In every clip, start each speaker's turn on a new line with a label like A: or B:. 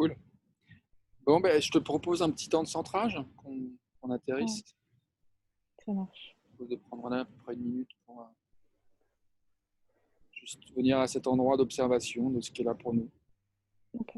A: Cool. Bon, ben, je te propose un petit temps de centrage, qu'on
B: Ouais,
A: atterrisse.
B: ça marche.
A: Je te propose de prendre là à peu près une minute pour juste venir à cet endroit d'observation de ce qui est là pour nous.
B: Ok.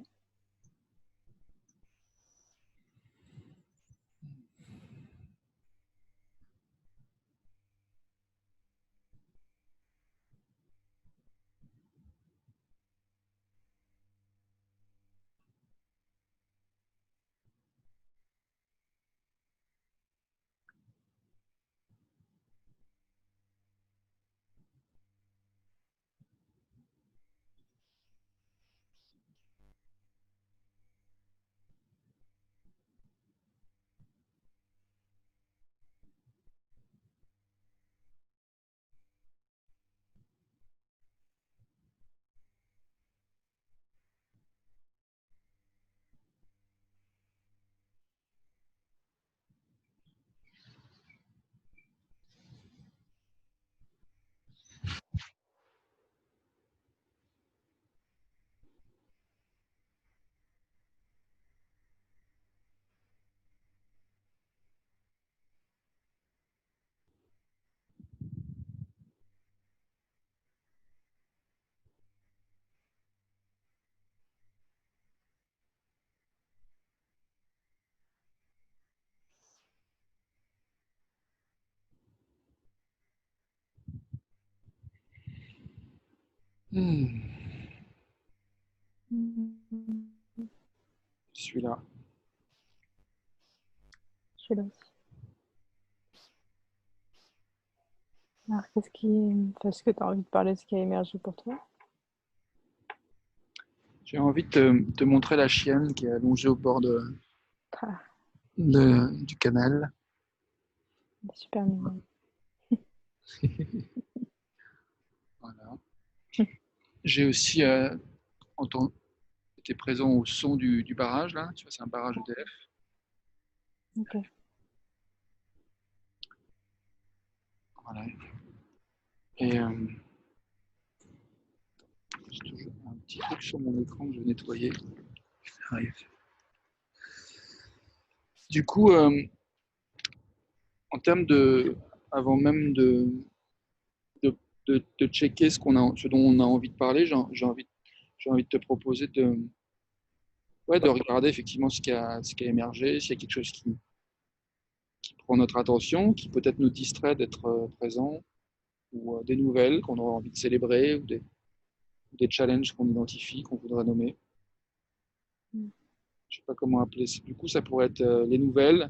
A: Hmm,
B: Mhm.
A: je suis là.
B: Je suis là aussi. Alors, est-ce que tu as envie de parler de ce qui a émergé pour toi?
A: J'ai envie de te montrer la chienne qui est allongée au bord
B: Ah,
A: du canal.
B: elle est super mignonne.
A: Voilà. J'ai aussi été présent au son du barrage, là. Tu vois, c'est un barrage EDF.
B: Ok.
A: Voilà. Et j'ai toujours un petit truc sur mon écran que je vais nettoyer. Ça arrive. Du coup, en termes de, avant même de, de checker ce dont on a envie de parler, j'ai envie de te proposer ouais, de regarder effectivement ce qui a émergé, s'il y a quelque chose qui prend notre attention, qui peut-être nous distrait d'être présent, ou des nouvelles qu'on aurait envie de célébrer, ou des challenges qu'on identifie, qu'on voudrait nommer.
B: Mm.
A: Je ne sais pas comment appeler ça. Du coup, ça pourrait être les nouvelles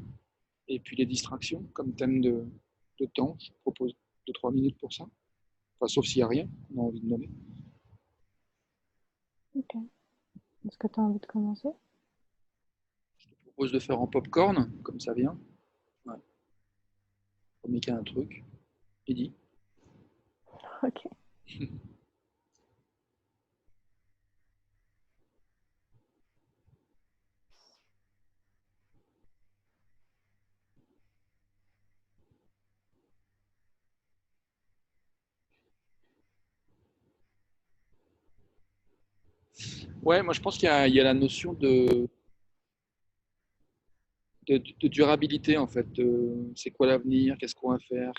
A: et puis les distractions comme thème de temps. Je propose 2-3 minutes pour ça. Enfin, sauf s'il n'y a rien qu'on a envie de nommer.
B: Ok. Est-ce que tu as envie de commencer?
A: Je propose de faire en popcorn, comme ça vient. Ouais. Premier qu'il y a un truc. Il dit.
B: Ok.
A: Ouais, moi je pense qu'il y a la notion de durabilité en fait. C'est quoi l'avenir, qu'est-ce qu'on va faire,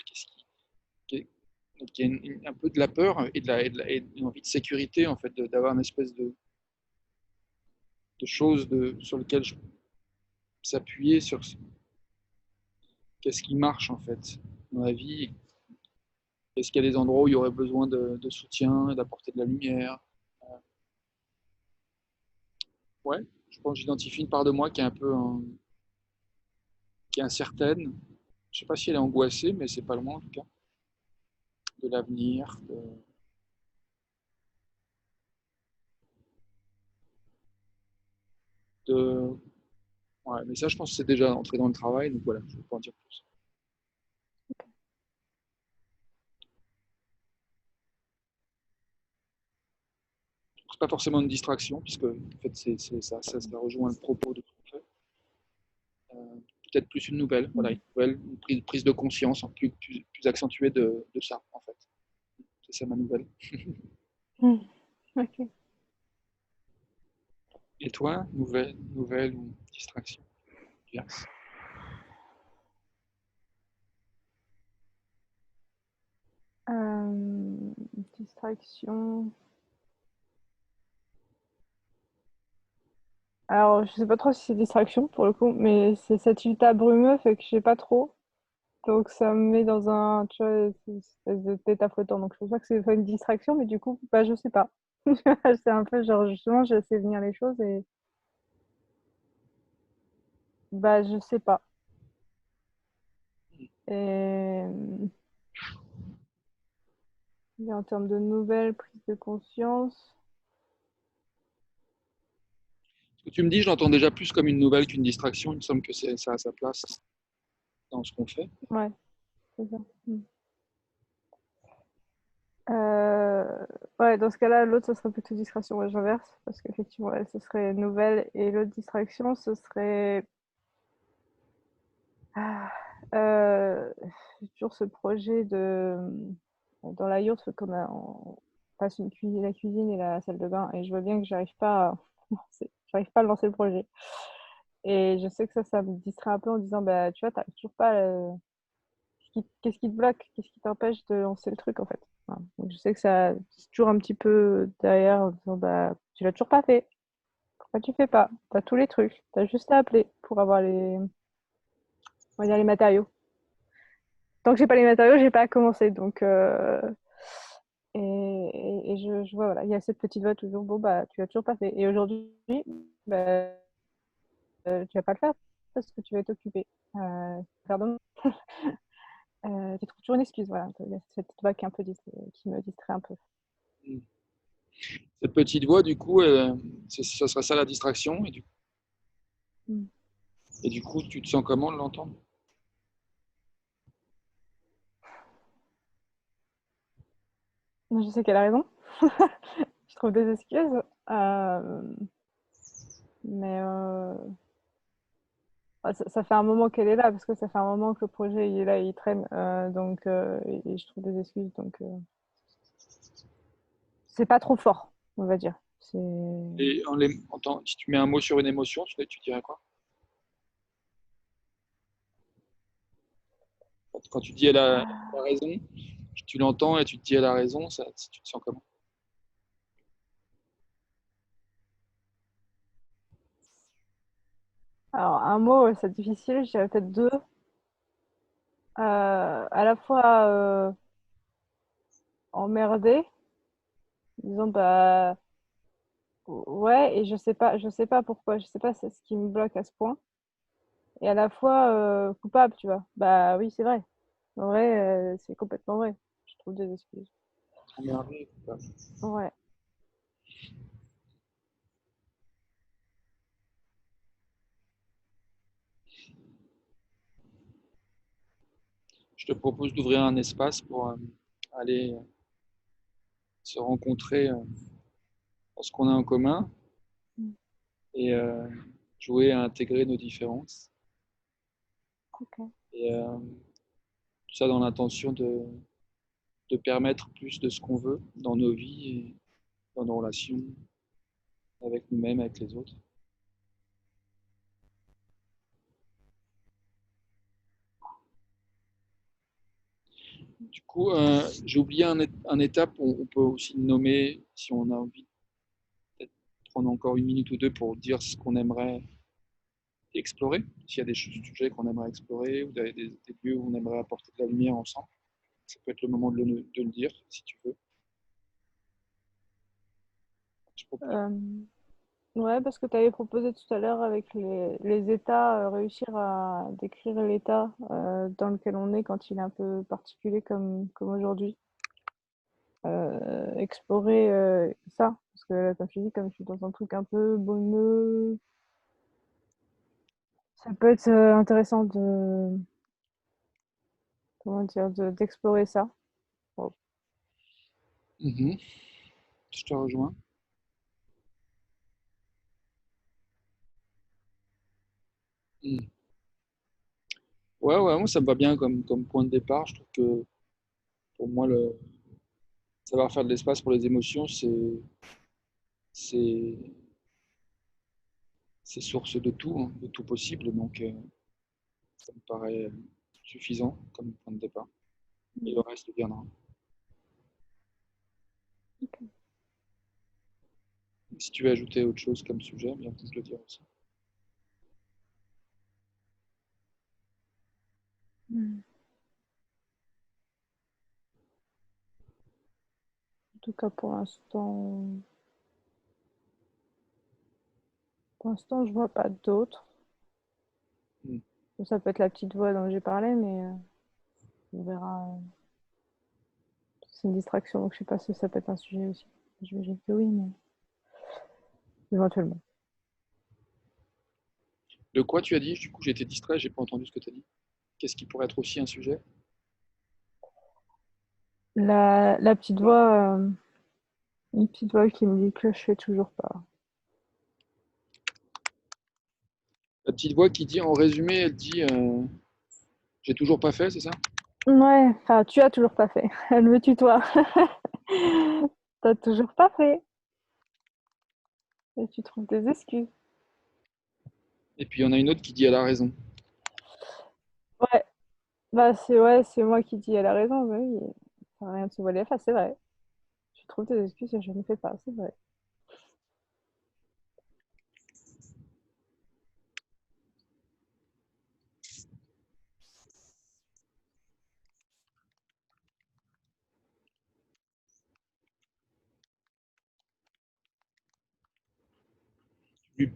A: donc il y a un peu de la peur et une envie de sécurité en fait, d'avoir une espèce de choses sur lesquelles s'appuyer sur qu'est-ce qui marche en fait dans la vie. Est-ce qu'il y a des endroits où il y aurait besoin de soutien, d'apporter de la lumière? Ouais, je pense que j'identifie une part de moi qui est un peu qui est incertaine. Je sais pas si elle est angoissée, mais c'est pas loin en tout cas de l'avenir. De... Ouais, mais ça, je pense que c'est déjà entré dans le travail, donc voilà, je ne vais pas en dire plus. C'est pas forcément une distraction, puisque en fait, ça rejoint le propos de ce qu'on fait. Peut-être plus une nouvelle, voilà,
B: Mm.
A: une prise de conscience plus accentuée de ça, en fait. C'est ça ma nouvelle.
B: Mm. Ok.
A: Et toi, nouvelle ou distraction diverse?
B: Distraction. Alors, je sais pas trop si c'est distraction pour le coup, mais c'est cet état brumeux fait que je sais pas trop. Donc, ça me met dans un, tu vois, une espèce de tête flottant. Donc, je pense pas que c'est pas une distraction, mais du coup, bah, je sais pas. C'est un peu genre, justement, je sais venir les choses et bah, je sais pas. Et en termes de nouvelles prises de conscience,
A: Ce que tu me dis, je l'entends déjà plus comme une nouvelle qu'une distraction. Il me semble que ça a sa place dans ce qu'on fait.
B: ouais, c'est ça. Euh, ouais, dans ce cas-là, l'autre, ce serait plutôt distraction. Ouais, j'inverse, parce qu'effectivement, elle, ce serait nouvelle, et l'autre distraction, ce serait ah, j'ai toujours ce projet de dans la yourte, on passe une cuisine, la cuisine et la salle de bain, et je vois bien que j'arrive pas à lancer le projet. Et je sais que ça me distrait un peu en disant, bah, tu vois, t'arrives toujours pas. Qu'est-ce qui te bloque? Qu'est-ce qui t'empêche de lancer le truc en fait? Voilà. Donc, je sais que ça c'est toujours un petit peu derrière en disant bah tu l'as toujours pas fait. Pourquoi tu fais pas? T'as tous les trucs. T'as juste à appeler pour avoir on va dire les matériaux. Tant que j'ai pas les matériaux, j'ai pas à commencer. Donc et je vois voilà, il y a cette petite voix toujours bon bah tu l'as toujours pas fait. Et aujourd'hui, bah, tu vas pas le faire parce que tu vas être occupé. Faire demain. Tu trouves toujours une excuse, voilà. Il y a cette petite voix qui, est un peu qui me distrait un peu.
A: Cette petite voix, du coup, ce serait ça la distraction.
B: Mm.
A: Et du coup, tu te sens comment de l'entendre?
B: Je sais qu'elle a raison. Je trouve des excuses. Euh, mais ça fait un moment qu'elle est là, parce que ça fait un moment que le projet il est là, il traîne. Donc, et je trouve des excuses. Donc, c'est pas trop fort, on va dire. C'est...
A: Et si tu mets un mot sur une émotion, tu dirais quoi? Quand tu dis elle a raison, tu l'entends et tu te dis elle a raison, tu te sens comment?
B: Alors, un mot, c'est difficile. Je dirais peut-être deux. À la fois emmerdé, disons, bah, ouais, et je sais pas pourquoi, je sais pas c'est ce qui me bloque à ce point. Et à la fois coupable, tu vois. Bah oui, c'est vrai. En vrai, c'est complètement vrai. Je trouve des excuses.
A: Emmerdé.
B: Ouais.
A: Je te propose d'ouvrir un espace pour aller se rencontrer dans ce qu'on a en commun
B: Mm.
A: et jouer à intégrer nos différences.
B: Ok.
A: Et tout ça dans l'intention de permettre plus de ce qu'on veut dans nos vies et dans nos relations avec nous-mêmes, avec les autres. Du coup, j'ai oublié un étape, on peut aussi le nommer si on a envie de prendre encore une minute ou deux pour dire ce qu'on aimerait explorer, s'il y a des sujets qu'on aimerait explorer ou des lieux où on aimerait apporter de la lumière ensemble. Ça peut être le moment de le dire si tu veux. Je propose.
B: Euh, ouais, parce que tu avais proposé tout à l'heure avec les états, réussir à décrire l'état dans lequel on est quand il est un peu particulier comme aujourd'hui. Explorer ça. Parce que là, comme je dis, comme je suis dans un truc un peu brumeux, ça peut être intéressant comment dire, d'explorer ça. Bon.
A: Mhm. Je te rejoins. Mhm. Ouais, ouais, moi ça me va bien comme point de départ. Je trouve que pour moi, savoir faire de l'espace pour les émotions, c'est c'est source de tout, hein, de tout possible, donc ça me paraît suffisant comme point de départ. Et le reste viendra.
B: Ok.
A: Si tu veux ajouter autre chose comme sujet, bien tu le dire aussi.
B: En tout cas, pour l'instant, je vois pas d'autres.
A: Mm.
B: Ça peut être la petite voix dont j'ai parlé, mais on verra. C'est une distraction, donc je sais pas si ça peut être un sujet aussi. J'imagine que oui, mais éventuellement.
A: De quoi tu as dit? Du coup, j'ai été distrait, j'ai pas entendu ce que tu as dit. Qu'est-ce qui pourrait être aussi un sujet?
B: La petite voix, une petite voix qui me dit que je fais toujours pas.
A: La petite voix qui dit, en résumé, elle dit j'ai toujours pas fait, c'est ça?
B: Ouais, enfin, tu as toujours pas fait. Elle me tutoie. T'as toujours pas fait. Et tu trouves des excuses.
A: Et puis il y en a une autre qui dit elle a raison.
B: Ouais, bah c'est ouais, c'est moi qui dis elle a raison, bah oui. Ça n'a rien de se voiler la face, c'est vrai. Tu trouves des excuses et je ne fais pas, c'est vrai.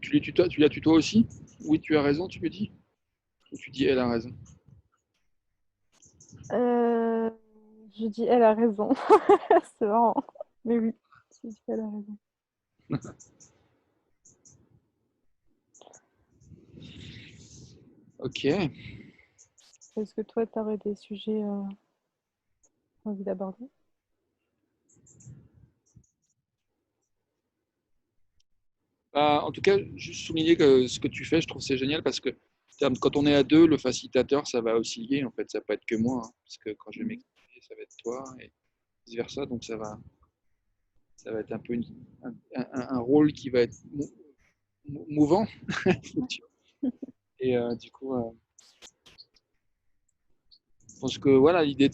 A: Tu la tutoies aussi? Oui, tu as raison, tu lui dis? Ou tu dis elle a raison?
B: Euh, je dis elle a raison. C'est marrant. Mais oui, je dis elle a raison.
A: Ok.
B: Est-ce que toi, tu aurais des sujets envie d'aborder?
A: Bah, en tout cas, juste souligner que ce que tu fais, je trouve c'est génial parce que quand on est à deux, le facilitateur, ça va osciller en fait, ça peut être que moi, hein, parce que quand je vais
B: Mhm.
A: m'exprimer, ça va être toi et vice versa, donc ça va être un peu un rôle qui va être mouvant, fluctuant. Et du coup, je pense que voilà, l'idée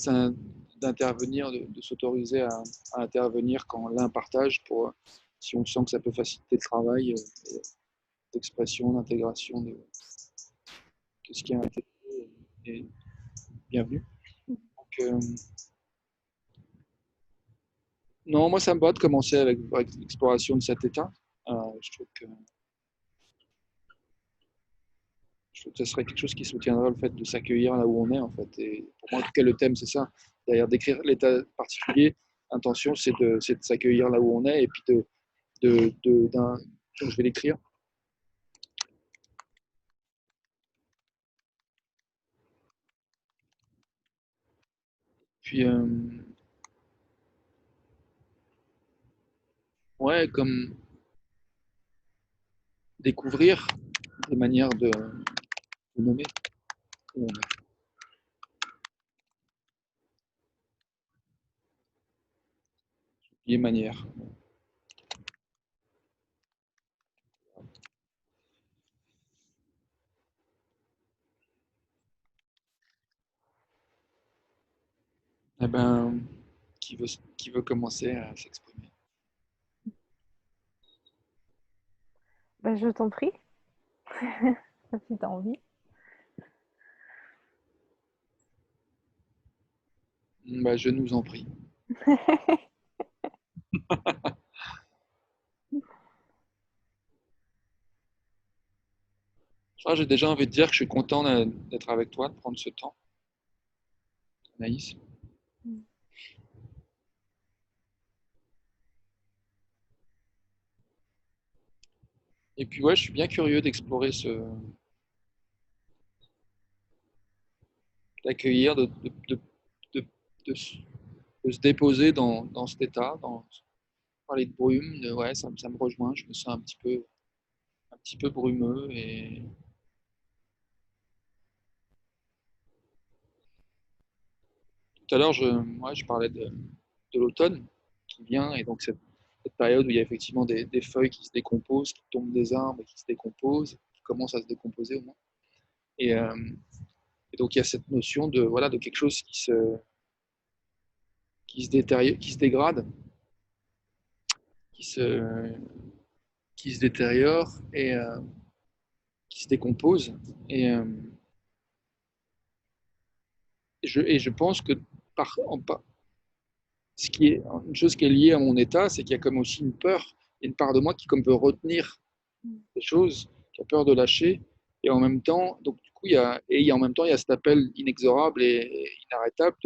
A: d'intervenir, de s'autoriser à intervenir quand l'un partage, pour si on sent que ça peut faciliter le travail d'expression, d'intégration de ce qui a été fait, est bienvenu. Donc, non, moi ça me va de commencer avec l'exploration de cet état. Euh, je trouve que Je trouve que ce serait quelque chose qui soutiendrait le fait de s'accueillir là où on est, en fait. Et pour moi, en tout cas, le thème, c'est ça. D'ailleurs, d'écrire l'état particulier, l'intention, c'est de s'accueillir là où on est et puis donc je vais l'écrire. Puis, ouais, comme découvrir des manières de nommer où on est, des manières. Eh ben, qui veut commencer à s'exprimer?
B: Bah, je t'en prie, si t'as envie.
A: Bah, je nous en prie. J'ai déjà envie de dire que je suis content d'être avec toi, de prendre ce temps, Anaïs. Et puis, ouais, je suis bien curieux d'explorer d'accueillir, de, de de se déposer dans cet état, parler de brume, ouais, ça me rejoint, je me sens un petit peu brumeux et tout à l'heure, je parlais de l'automne qui vient et donc cette période où il y a effectivement des feuilles qui se décomposent, qui tombent des arbres et qui se décomposent, qui commencent à se décomposer au moins. Et, et donc il y a cette notion de, voilà, de quelque chose qui se dégrade, qui se, qui se détériore et qui se décompose. Et, et je pense que ce qui est une chose qui est liée à mon état, c'est qu'il y a comme aussi une peur, une part de moi qui comme veut retenir des choses, qui a peur de lâcher, et en même temps, donc du coup, en même temps, il y a cet appel inexorable et inarrêtable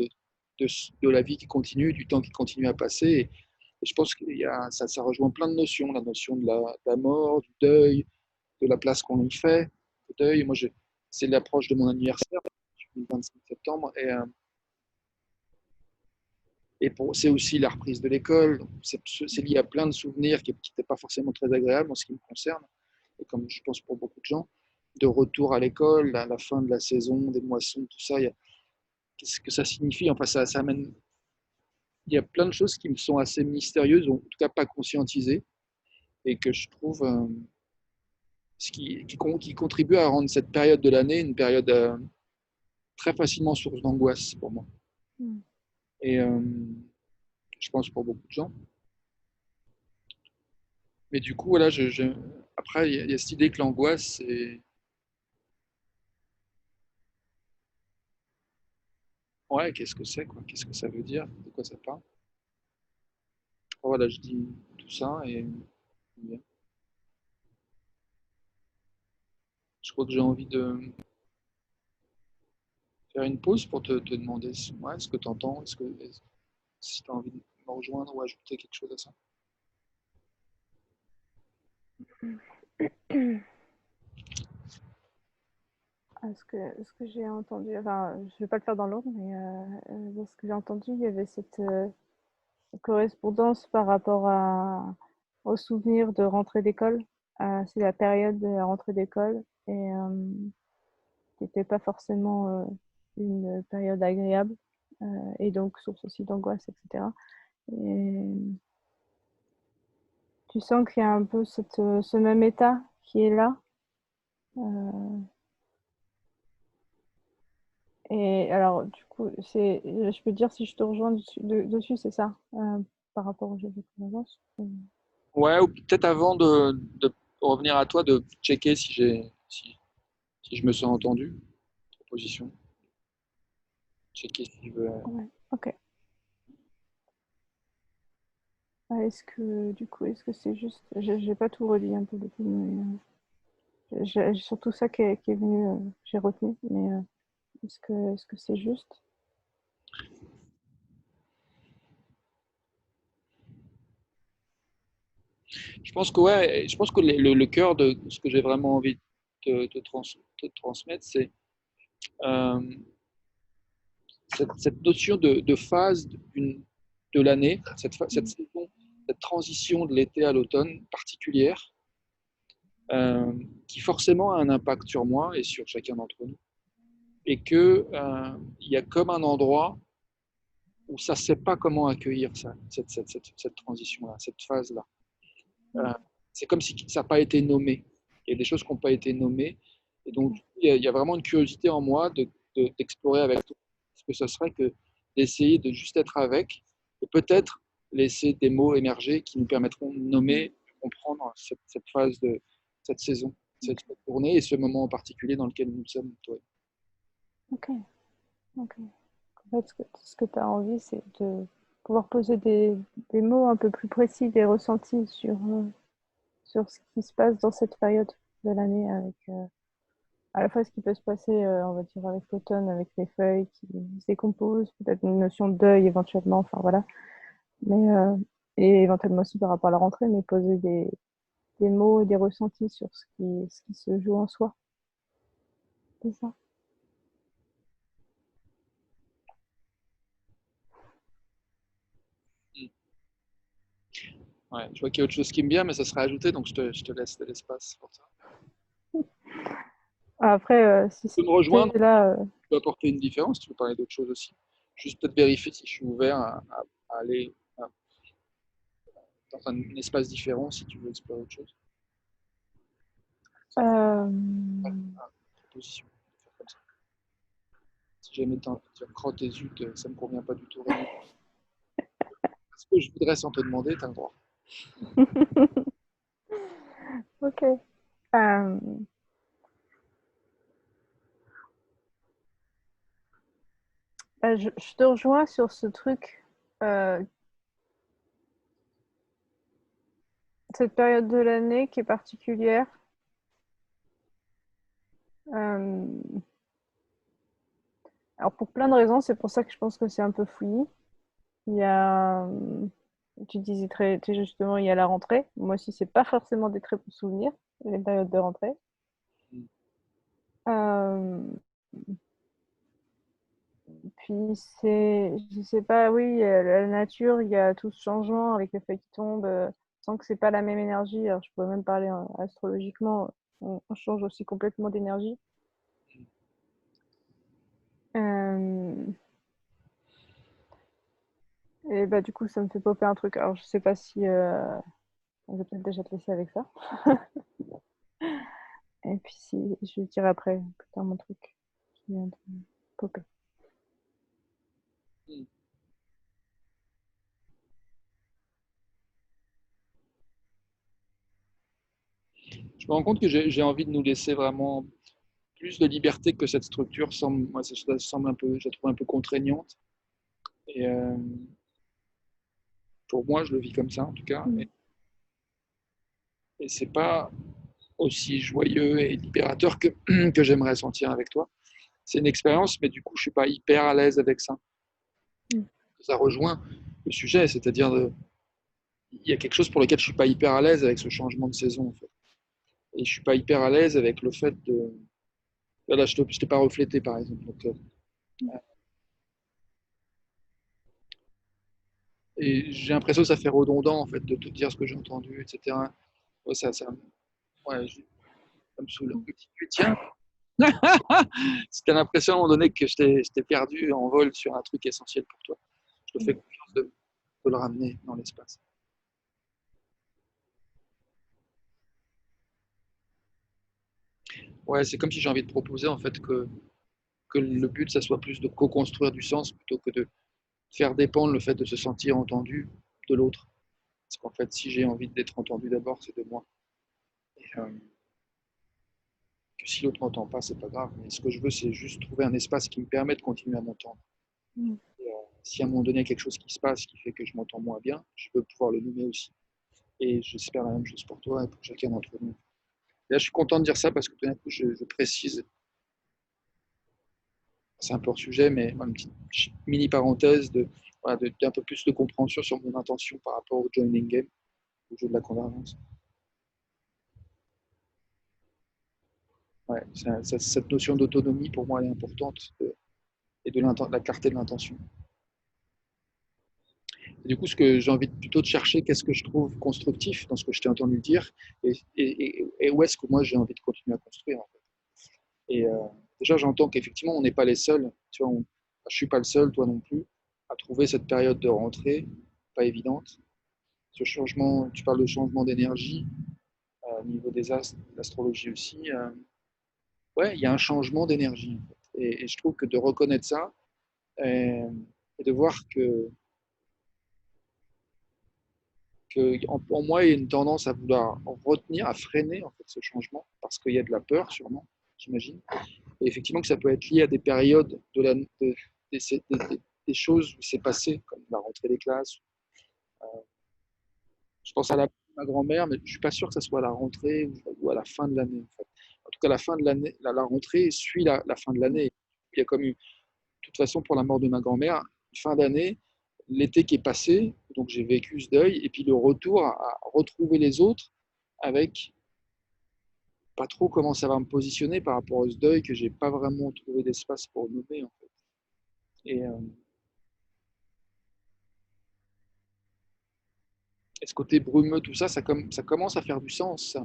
A: de la vie qui continue, du temps qui continue à passer. Et je pense que ça rejoint plein de notions, la notion de la mort, du deuil, de la place qu'on y fait, le deuil. Moi, c'est l'approche de mon anniversaire, le 25 septembre, et c'est aussi la reprise de l'école. C'est lié à plein de souvenirs qui n'étaient pas forcément très agréables en ce qui me concerne, et comme je pense pour beaucoup de gens, de retour à l'école, à la fin de la saison, des moissons, tout ça. Qu'est-ce que ça signifie? Enfin, ça amène. Il y a plein de choses qui me sont assez mystérieuses, ou en tout cas pas conscientisées, et que je trouve qui contribue à rendre cette période de l'année une période très facilement source d'angoisse pour moi. Et je pense pour beaucoup de gens. Mais du coup, voilà, après, il y a cette idée que l'angoisse, c'est. Ouais, qu'est-ce que c'est, quoi? Qu'est-ce que ça veut dire? De quoi ça parle? Voilà, je dis tout ça et je crois que j'ai envie de faire une pause pour te demander ouais, ce que tu entends, si tu as envie de me rejoindre ou ajouter quelque chose à ça.
B: Ce que j'ai entendu, enfin, je ne vais pas le faire dans l'ordre, mais dans ce que j'ai entendu, il y avait cette correspondance par rapport au souvenir de rentrée d'école. C'est la période de la rentrée d'école et qui n'était pas forcément une période agréable et donc source aussi d'angoisse, etc. Et tu sens qu'il y a un peu ce même état qui est là. Et alors, du coup, je peux te dire si je te rejoins dessus, c'est ça, par rapport au jeu de présence.
A: Ouais, ou peut-être avant de revenir à toi, de checker si je me sens entendu. Proposition. Checker si je veux.
B: Ouais, ok. Est-ce que, du coup, est-ce que c'est juste. J'ai pas tout redit un peu le coup, mais j'ai surtout ça qui est venu, j'ai retenu, mais est-ce que c'est juste?
A: Je pense que ouais, je pense que le cœur de ce que j'ai vraiment envie de te transmettre, c'est euh, cette notion de phase de l'année, cette saison, cette transition de l'été à l'automne particulière, qui forcément a un impact sur moi et sur chacun d'entre nous. Et qu'il y a comme un endroit où ça ne sait pas comment accueillir ça, cette transition-là, cette phase-là. C'est comme si ça n'a pas été nommé. Il y a des choses qui n'ont pas été nommées. Et donc, il y a vraiment une curiosité en moi d'explorer avec toi ce que ce serait que d'essayer de juste être avec et peut-être laisser des mots émerger qui nous permettront de nommer, de comprendre cette phase de cette saison, cette journée et ce moment en particulier dans lequel nous sommes, toi.
B: Ok, ok. En fait, ce que tu as envie, c'est de pouvoir poser des mots un peu plus précis, des ressentis sur ce qui se passe dans cette période de l'année avec à la fois ce qui peut se passer, on va dire, avec l'automne, avec les feuilles qui se décomposent, peut-être une notion de deuil éventuellement, enfin voilà. Mais, et éventuellement aussi par rapport à la rentrée, mais poser des mots et des ressentis sur ce qui se joue en soi. C'est ça.
A: Ouais, je vois qu'il y a autre chose qui me vient, mais ça sera ajouté, donc je te laisse de l'espace pour ça.
B: Après, si
A: Tu peux me rejoindre,
B: c'est là,
A: tu peux apporter une différence, tu peux parler d'autre chose aussi. Juste peut-être vérifier si je suis ouvert à aller dans un espace différent si tu veux explorer autre chose.
B: Euh,
A: Ouais, proposition. Faire comme ça. Si jamais tu as envie de dire crotte tes zut, ça me convient pas du tout. Rémi. Ce que je voudrais sans te demander, tu as le droit.
B: Ok. Euh, je te rejoins sur ce truc. euh, Cette période de l'année qui est particulière. Euh, alors pour plein de raisons, c'est pour ça que je pense que c'est un peu fouillis. Il y a, tu disais très justement, il y a la rentrée. Moi aussi, c'est pas forcément des très bons souvenirs, les périodes de rentrée. Euh, Puis je sais pas, oui, la nature, il y a tout ce changement avec les feuilles qui tombent, sans que c'est pas la même énergie. Alors je pourrais même parler astrologiquement, on change aussi complètement d'énergie. Euh, et bah du coup, ça me fait popper un truc. Alors je sais pas si, je vais peut-être déjà te laisser avec ça. Et puis si je dirai après plus tard mon truc qui vient de popper.
A: Je me rends compte que j'ai envie de nous laisser vraiment plus de liberté que cette structure semble, moi, ça semble un peu, je la trouve un peu contraignante. Et pour moi, je le vis comme ça en tout cas. Et c'est pas aussi joyeux et libérateur que j'aimerais sentir avec toi. C'est une expérience, mais du coup, je suis pas hyper à l'aise avec ça.
B: Mm.
A: Ça rejoint le sujet, c'est-à-dire il y a quelque chose pour lequel je suis pas hyper à l'aise avec ce changement de saison en fait. Et je suis pas hyper à l'aise avec le fait de là, je t'ai pas reflété par exemple. Donc, et j'ai l'impression que ça fait redondant en fait de te dire ce que j'ai entendu, etc. Ouais, ouais, ça me saoule.
B: Mm.
A: Tiens, si tu as l'impression à un moment donné que je t'ai perdu en vol sur un truc essentiel pour toi, je te fais confiance de le ramener dans l'espace. Ouais, c'est comme si j'ai envie de proposer en fait que le but, ça soit plus de co-construire du sens plutôt que de faire dépendre le fait de se sentir entendu de l'autre. Parce qu'en fait, si j'ai envie d'être entendu d'abord, c'est de moi. Et que si l'autre m'entend pas, c'est pas grave. Mais ce que je veux, c'est juste trouver un espace qui me permet de continuer à m'entendre.
B: Mm.
A: Et, si à un moment donné, il y a quelque chose qui se passe qui fait que je m'entends moins bien, je veux pouvoir le nommer aussi. Et j'espère la même chose pour toi et pour chacun d'entre nous. Et là, je suis content de dire ça parce que tout d'un coup, je précise, c'est un peu hors sujet, mais une petite mini parenthèse voilà, d'un peu plus de compréhension sur mon intention par rapport au joining game, au jeu de la convergence. Ouais, cette notion d'autonomie, pour moi, elle est importante et de la clarté de l'intention. Et du coup, ce que j'ai envie plutôt de chercher, qu'est-ce que je trouve constructif dans ce que je t'ai entendu dire et où est-ce que moi j'ai envie de continuer à construire en fait. Et déjà, j'entends qu'effectivement, on n'est pas les seuls. Tu vois, je suis pas le seul, toi non plus, à trouver cette période de rentrée pas évidente. Ce changement, tu parles de changement d'énergie au niveau des astres, de l'astrologie aussi. Ouais, il y a un changement d'énergie en fait. Et je trouve que de reconnaître ça et de voir en moi, il y a une tendance à vouloir retenir, à freiner en fait ce changement parce qu'il y a de la peur sûrement, j'imagine. Et effectivement que ça peut être lié à des périodes des choses où c'est passé, comme la rentrée des classes. Je pense à ma grand-mère, mais je ne suis pas sûr que ça soit à la rentrée ou à la fin de l'année. En fait. En tout cas, la fin de l'année, la rentrée suit la fin de l'année. Il y a comme eu, de toute façon, pour la mort de ma grand-mère, fin d'année, l'été qui est passé, donc j'ai vécu ce deuil, et puis le retour à retrouver les autres avec pas trop comment ça va me positionner par rapport à ce deuil que j'ai pas vraiment trouvé d'espace pour nommer en fait. Et ce côté brumeux, tout ça, ça commence à faire du sens.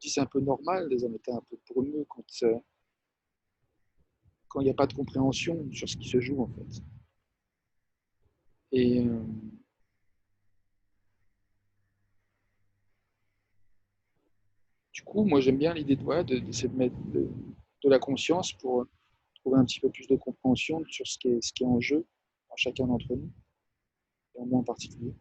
A: C'est un peu normal des hommes étaient un peu brumeux quand il n'y a pas de compréhension sur ce qui se joue en fait. Et du coup, moi, j'aime bien l'idée d'essayer de mettre de la conscience pour trouver un petit peu plus de compréhension sur ce qui est en jeu à chacun d'entre nous, et en moi en particulier.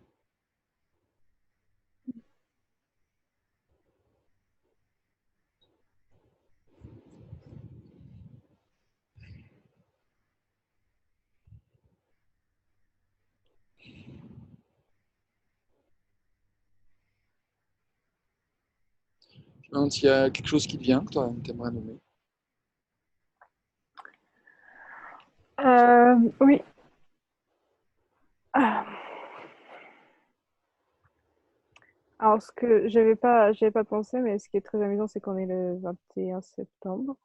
A: Je me demande s'il y a quelque chose qui te vient, que tu aimerais nommer.
B: Oui. Ah. Alors, ce que j'avais pas pensé, mais ce qui est très amusant, c'est qu'on est le 21 septembre.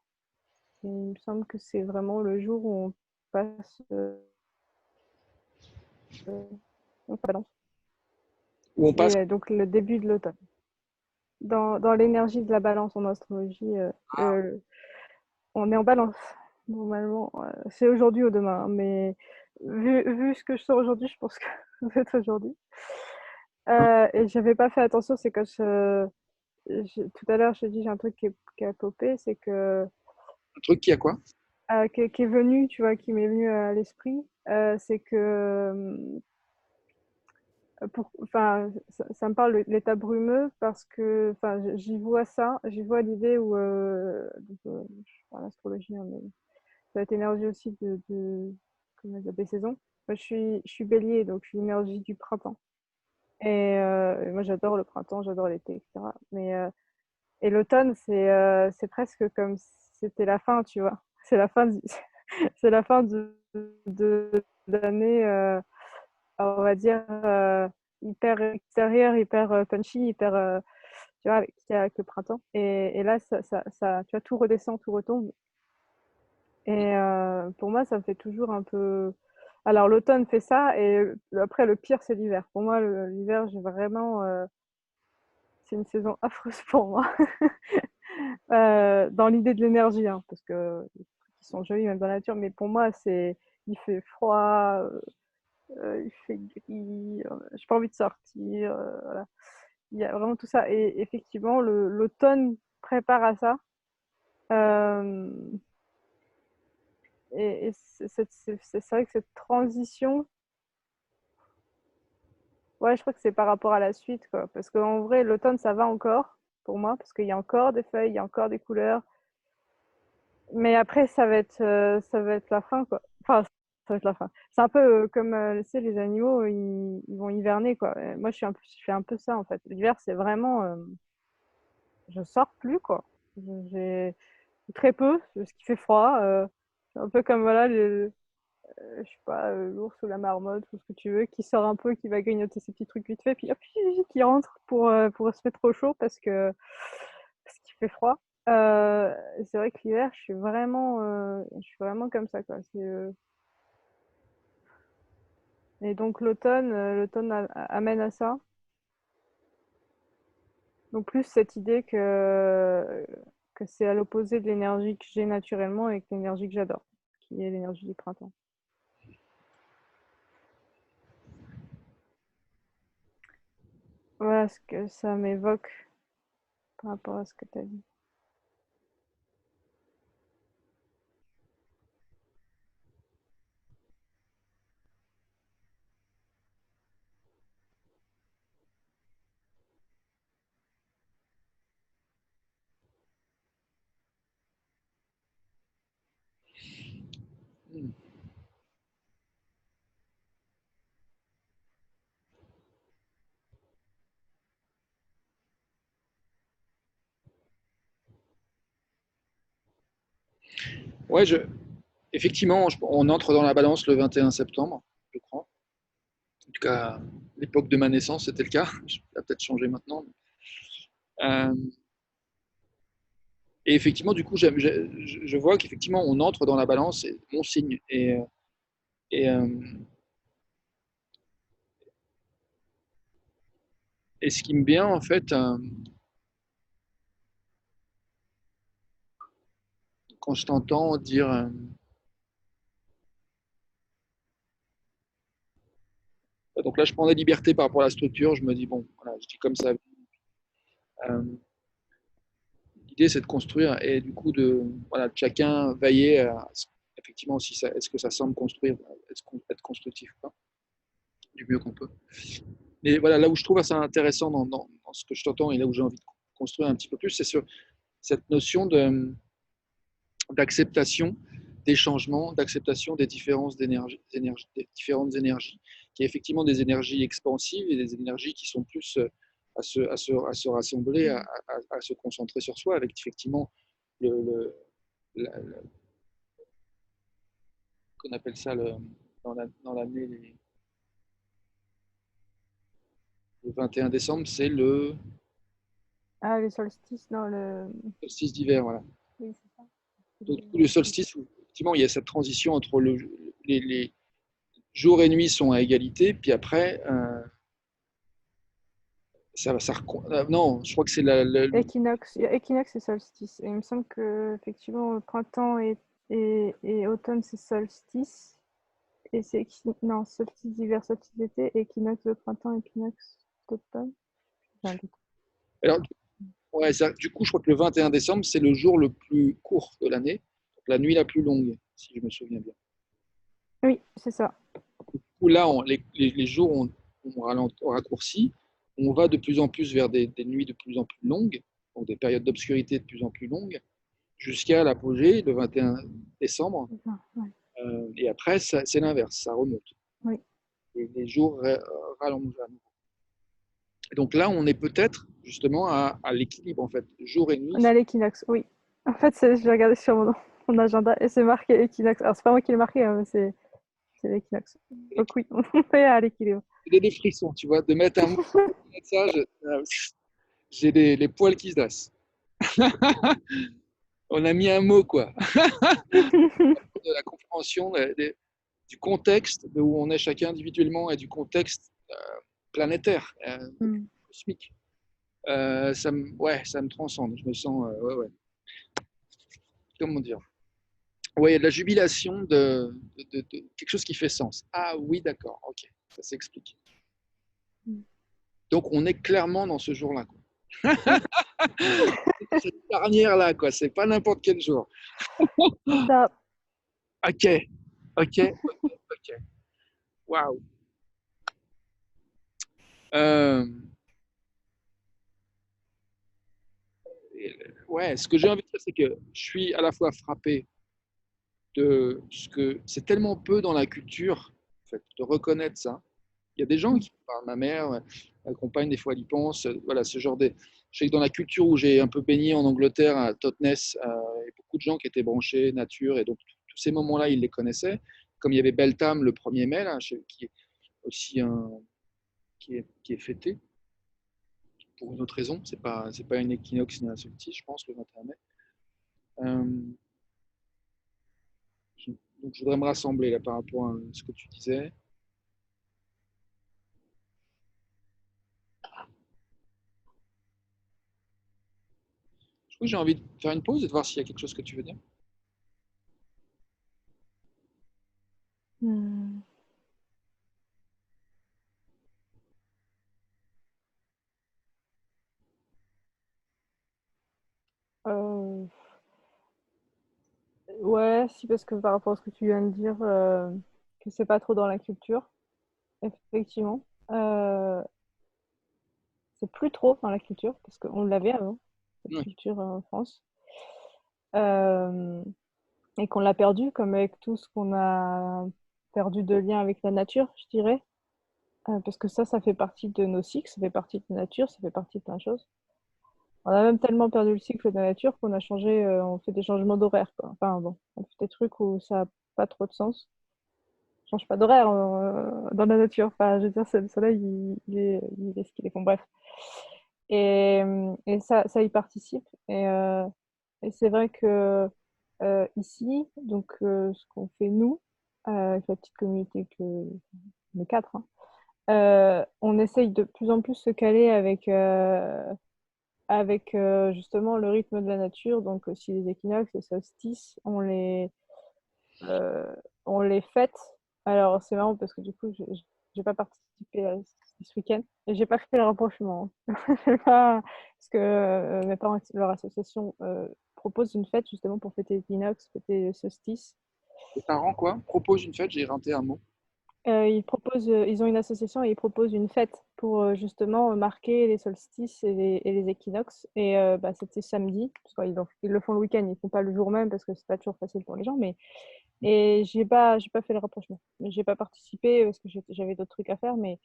B: Et il me semble que c'est vraiment le jour où on passe on balance.
A: Où on passe.
B: Donc le début de l'automne. Dans l'énergie de la balance en astrologie, on est en balance. Normalement, c'est aujourd'hui ou demain, mais vu ce que je sors aujourd'hui, je pense que ça va être aujourd'hui. Et j'avais pas fait attention, c'est que tout à l'heure, je te dis, j'ai un truc qui a popé, c'est que
A: Un truc qui a quoi?
B: qui est venu, tu vois, qui m'est venu à l'esprit, c'est que enfin, ça me parle de l'état brumeux parce que, enfin, j'y vois ça, j'y vois l'idée où, je parle astrologie, hein, mais cette énergie aussi comment dire, des saisons. Moi, je suis bélier, donc je suis l'énergie du printemps. Et moi, j'adore le printemps, j'adore l'été, etc. Et l'automne, c'est presque comme si c'était la fin, tu vois. C'est la fin, c'est la fin de l'année, on va dire, hyper extérieure, hyper punchy, hyper, tu vois, avec le printemps. Et là, tu vois, tout redescend, tout retombe. Et pour moi, ça me fait toujours un peu. Alors, l'automne fait ça, et après, le pire, c'est l'hiver. Pour moi, l'hiver, j'ai vraiment. C'est une saison affreuse pour moi. Dans l'idée de l'énergie, hein, parce que les trucs qui sont jolis même dans la nature, mais pour moi, il fait froid, il fait gris, j'ai pas envie de sortir, voilà. Il y a vraiment tout ça. Et effectivement, l'automne prépare à ça. Euh, et c'est vrai que cette transition, ouais, je crois que c'est par rapport à la suite, quoi. Parce qu'en vrai, l'automne, ça va encore pour moi, parce qu'il y a encore des feuilles, il y a encore des couleurs. Mais après, ça va être la fin, quoi. Enfin, ça va être la fin. C'est un peu comme, tu sais, les animaux, ils vont hiverner, quoi. Et moi, je fais un peu ça, en fait. L'hiver, c'est vraiment, je sors plus, quoi. J'ai très peu, parce qu'il fait froid. C'est un peu comme, voilà, je sais pas, l'ours ou la marmotte, ou ce que tu veux, qui sort un peu, qui va grignoter ses petits trucs vite fait, puis hop, qui rentre pour se mettre au chaud parce qu'il fait froid. C'est vrai que l'hiver, je suis vraiment comme ça, quoi. Et donc l'automne amène à ça. Donc plus cette idée que c'est à l'opposé de l'énergie que j'ai naturellement et que l'énergie que j'adore, qui est l'énergie du printemps. Voilà ce que ça m'évoque par rapport à ce que tu as dit.
A: Hmm. Ouais, effectivement, on entre dans la balance le 21 septembre, je crois. En tout cas, l'époque de ma naissance, c'était le cas. Ça a peut-être changé maintenant. Euh, et effectivement, du coup, je vois qu'effectivement, on entre dans la balance, c'est mon signe. Et, euh, et ce qui me vient, en fait, quand je t'entends dire, donc là, je prends des libertés par rapport à la structure, je me dis, bon, voilà, je dis comme ça. Euh, l'idée, c'est de construire et du coup, voilà, de chacun veiller à effectivement, si est-ce que ça semble construire, être constructif ou pas, du mieux qu'on peut. Mais voilà, là où je trouve ça intéressant dans ce que je t'entends et là où j'ai envie de construire un petit peu plus, c'est sur cette notion d'acceptation des changements, d'acceptation des différences des différentes énergies, qui est effectivement des énergies expansives et des énergies qui sont plus à se rassembler, à se concentrer sur soi, avec effectivement le, qu'on appelle ça dans l'année, le 21 décembre, c'est le
B: Ah, le solstice, non,
A: solstice d'hiver. Voilà.
B: oui, c'est ça.
A: Donc, le solstice, où effectivement, il y a cette transition entre les jours et nuits sont à égalité, puis après, non, je crois que c'est
B: Équinoxe, il y a équinoxe et solstice. Et il me semble que effectivement, printemps et automne, c'est solstice. Et c'est non, solstice d'hiver, solstice d'été, équinoxe de printemps, équinoxe d'automne. J'ai un doute.
A: alors, ouais, du coup, je crois que le 21 décembre, c'est le jour le plus court de l'année, la nuit la plus longue, si je me souviens bien.
B: Oui, c'est ça.
A: Du coup, là, les jours ont raccourci, on va de plus en plus vers des nuits de plus en plus longues, donc des périodes d'obscurité de plus en plus longues, jusqu'à l'apogée, le 21 décembre.
B: C'est ça, ouais.
A: Et après, c'est l'inverse, ça remonte.
B: Oui.
A: Et les jours rallongent à nouveau. Et donc là, on est peut-être justement à l'équilibre, en fait, jour et nuit.
B: On a l'équinoxe, oui. En fait, je vais regarder sur mon agenda et c'est marqué équinoxe. Alors, c'est pas moi qui l'ai marqué, hein, mais c'est l'équinoxe. Donc oui, on est à l'équilibre.
A: J'ai des frissons, tu vois, de mettre un mot comme ça, j'ai les poils qui se dressent. On a mis un mot, quoi, de la compréhension du contexte de où on est chacun individuellement et du contexte planétaire,
B: Mm.
A: cosmique. Ouais, ça me transcende. Je me sens, ouais, ouais. Comment dire? Ouais, il y a de la jubilation de quelque chose qui fait sens. Ah oui, d'accord, ok, ça s'explique.
B: Mm.
A: Donc on est clairement dans ce jour-là, quoi. Cette charnière-là, quoi. C'est pas n'importe quel jour.
B: C'est ça.
A: Ok, ok, ok. Waouh. Euh, ouais, ce que j'ai envie de dire, c'est que je suis à la fois frappé de ce que c'est tellement peu dans la culture, en fait, de reconnaître ça. Il y a des gens
B: Mm.
A: qui parlent, ma mère, ma compagne, des fois, elle y pense. Voilà, ce genre de. Je sais que dans la culture où j'ai un peu baigné en Angleterre, à Totnes, il y a beaucoup de gens qui étaient branchés nature, et donc tous ces moments-là, ils les connaissaient. Comme il y avait Beltane le 1er mai, là, qui est aussi qui est fêté pour une autre raison. C'est pas une équinoxe ni un solstice, je pense, le 21 mai. Euh, donc je voudrais me rassembler là par rapport à ce que tu disais. Je crois que j'ai envie de faire une pause et de voir s'il y a quelque chose que tu veux dire.
B: Mm. Euh, ouais, si, parce que par rapport à ce que tu viens de dire, que c'est pas trop dans la culture, effectivement. C'est plus trop dans la culture, parce qu'on l'avait avant, cette
A: Oui,
B: culture en France. Euh, et qu'on l'a perdu, comme avec tout ce qu'on a perdu de lien avec la nature, je dirais. Parce que ça fait partie de nos cycles, ça fait partie de la nature, ça fait partie de plein de choses. On a même tellement perdu le cycle de la nature qu'on a changé, on fait des changements d'horaire, quoi. Enfin bon, on fait des trucs où ça n'a pas trop de sens. On change pas d'horaire dans la nature. Enfin, je veux dire, le soleil, il est ce qu'il est. Bon, bref. Et ça y participe. Et c'est vrai que ici, donc ce qu'on fait nous, avec la petite communauté que les quatre, hein, on essaye de plus en plus se caler avec justement le rythme de la nature. Donc aussi les équinoxes, les solstices, euh, on les fête. Alors c'est marrant parce que du coup, j'ai pas participé ce week-end. Et j'ai pas fait le rapprochement. Parce que mes parents, leur association propose une fête justement pour fêter l'équinoxe, fêter le solstice.
A: Les parents, quoi, proposent une fête, j'ai raté un mot.
B: Ils ont une association et ils proposent une fête pour justement marquer les solstices et les équinoxes. Et c'était samedi, parce qu'ils le font le week-end, ils font pas le jour même parce que c'est pas toujours facile pour les gens. Et j'ai pas fait le rapprochement. J'ai pas participé parce que j'avais d'autres trucs à faire, mais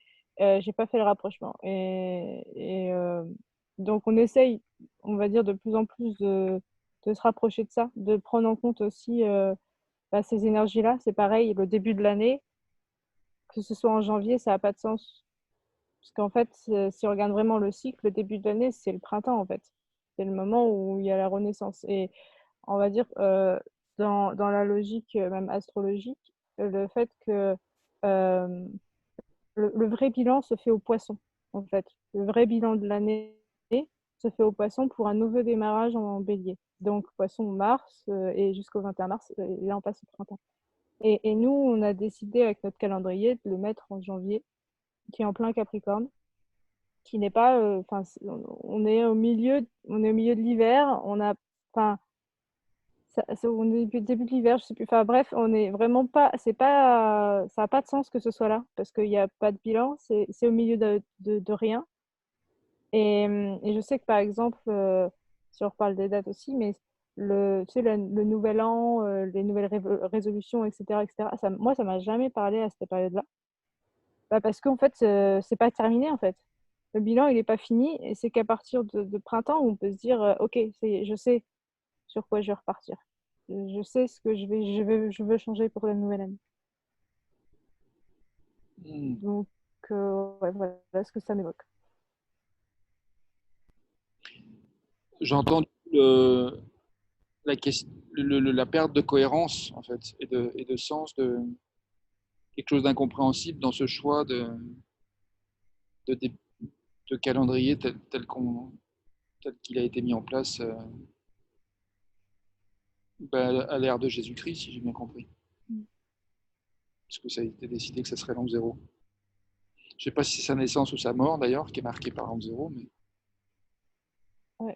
B: j'ai pas fait le rapprochement. Donc on essaye, on va dire, de plus en plus de se rapprocher de ça, de prendre en compte aussi ces énergies-là. C'est pareil, le début de l'année, que ce soit en janvier, ça n'a pas de sens. Parce qu'en fait, si on regarde vraiment le cycle, le début de l'année, c'est le printemps, en fait. C'est le moment où il y a la renaissance. Et on va dire, dans la logique même astrologique, le fait que euh, le vrai bilan se fait au poisson, en fait. Le vrai bilan de l'année se fait au poisson pour un nouveau démarrage en bélier. Donc, poisson mars et jusqu'au 21 mars, et là, on passe au printemps. Et nous, on a décidé avec notre calendrier de le mettre en janvier, qui est en plein Capricorne, qui n'est pas, on est au milieu de l'hiver, on est au début de l'hiver, je sais plus. Enfin bref, on est vraiment pas, c'est pas, ça n'a pas de sens que ce soit là, parce qu'il n'y a pas de bilan, c'est au milieu de rien. Et je sais que par exemple, si on reparle des dates aussi, mais tu sais, le nouvel an, les nouvelles résolutions, etc., moi, ça m'a jamais parlé à cette période-là. Parce qu'en fait, c'est pas terminé en fait. Le bilan, il n'est pas fini, et c'est qu'à partir de printemps, on peut se dire, ok, je sais sur quoi je vais repartir. Je sais ce que je veux changer pour la nouvelle année. Donc, ouais, voilà ce que ça m'évoque.
A: J'entends la perte de cohérence, en fait, et de sens, de quelque chose d'incompréhensible dans ce choix de, de, de calendrier tel qu'il a été mis en place à l'ère de Jésus-Christ, si j'ai bien compris.
B: Mm.
A: Parce que ça a été décidé que ça serait l'an zéro. Je ne sais pas si c'est sa naissance ou sa mort, d'ailleurs, qui est marquée par l'an zéro, mais
B: Ouais,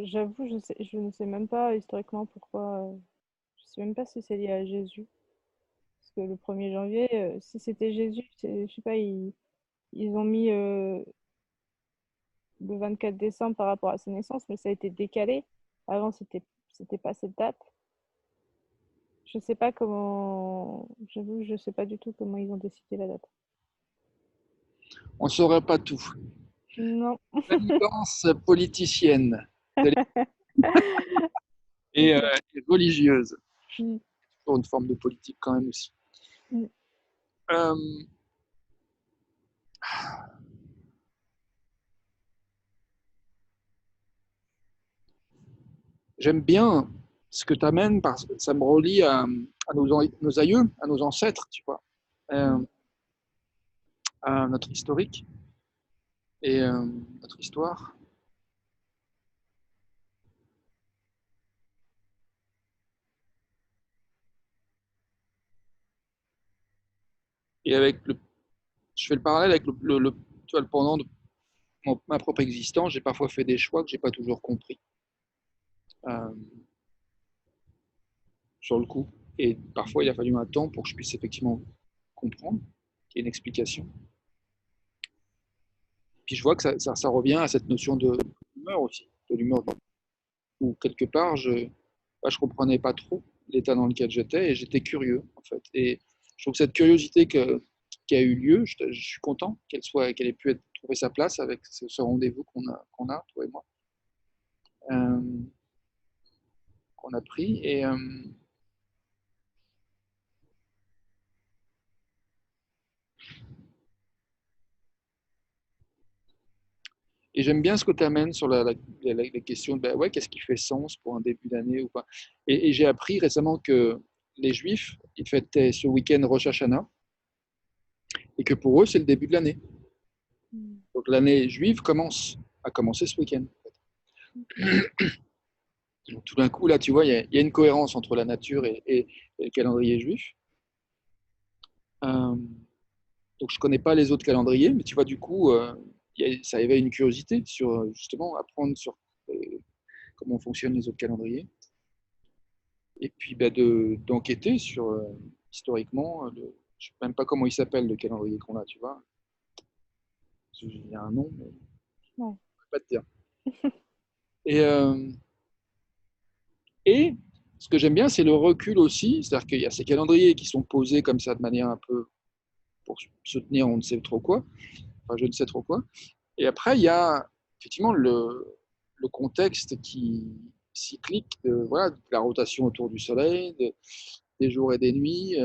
B: j'avoue, je ne sais même pas historiquement pourquoi. Je sais même pas si c'est lié à Jésus. Parce que le 1er janvier, si c'était Jésus, je sais pas, ils ont mis le 24 décembre par rapport à sa naissance, mais ça a été décalé. Avant, c'était pas cette date. Je sais pas comment. J'avoue, je sais pas du tout comment ils ont décidé la date.
A: on ne saurait pas tout.
B: Non.
A: L'alliance politicienne et, euh, et religieuse,
B: Mm.
A: pour une forme de politique quand même aussi.
B: Mm.
A: Euh, J'aime bien ce que tu amènes, parce que ça me relie à nos aïeux, à nos ancêtres, tu vois, euh,
B: Mm.
A: à notre historique et notre histoire. Et je fais le parallèle avec tu vois, le pendant de ma propre existence. J'ai parfois fait des choix que j'ai pas toujours compris euh, sur le coup. Et parfois, il a fallu un temps pour que je puisse effectivement comprendre, qu'il y ait une explication. Puis je vois que ça revient à cette notion de l'humeur aussi, de l'humeur, où quelque part, je comprenais pas trop l'état dans lequel j'étais et j'étais curieux, en fait. Et je trouve que cette curiosité qui a eu lieu, je suis content qu'elle ait pu trouver sa place avec ce rendez-vous qu'on a, toi et moi, euh, qu'on a pris. Et j'aime bien ce que tu amènes sur la question de, ben ouais, qu'est-ce qui fait sens pour un début d'année ou pas. Et j'ai appris récemment que les Juifs, ils fêtaient ce week-end Rosh Hashanah et que pour eux, c'est le début de l'année.
B: Mm.
A: Donc l'année juive a commencé ce week-end. Donc, tout d'un coup, là, tu vois, il y a une cohérence entre la nature et le calendrier juif. Euh, Donc, je ne connais pas les autres calendriers, mais tu vois, du coup, ça éveille une curiosité sur justement apprendre sur euh, comment fonctionnent les autres calendriers. Et puis d'enquêter sur historiquement, je ne sais même pas comment il s'appelle le calendrier qu'on a, tu vois. Il y a un nom, mais je ne
B: Ouais.
A: peux pas te dire. Et, euh, et ce que j'aime bien, c'est le recul aussi. C'est-à-dire qu'il y a ces calendriers qui sont posés comme ça de manière un peu pour soutenir on ne sait trop quoi, enfin je ne sais trop quoi. Et après, il y a effectivement le contexte qui cyclique de, voilà, de la rotation autour du Soleil, des jours et des nuits,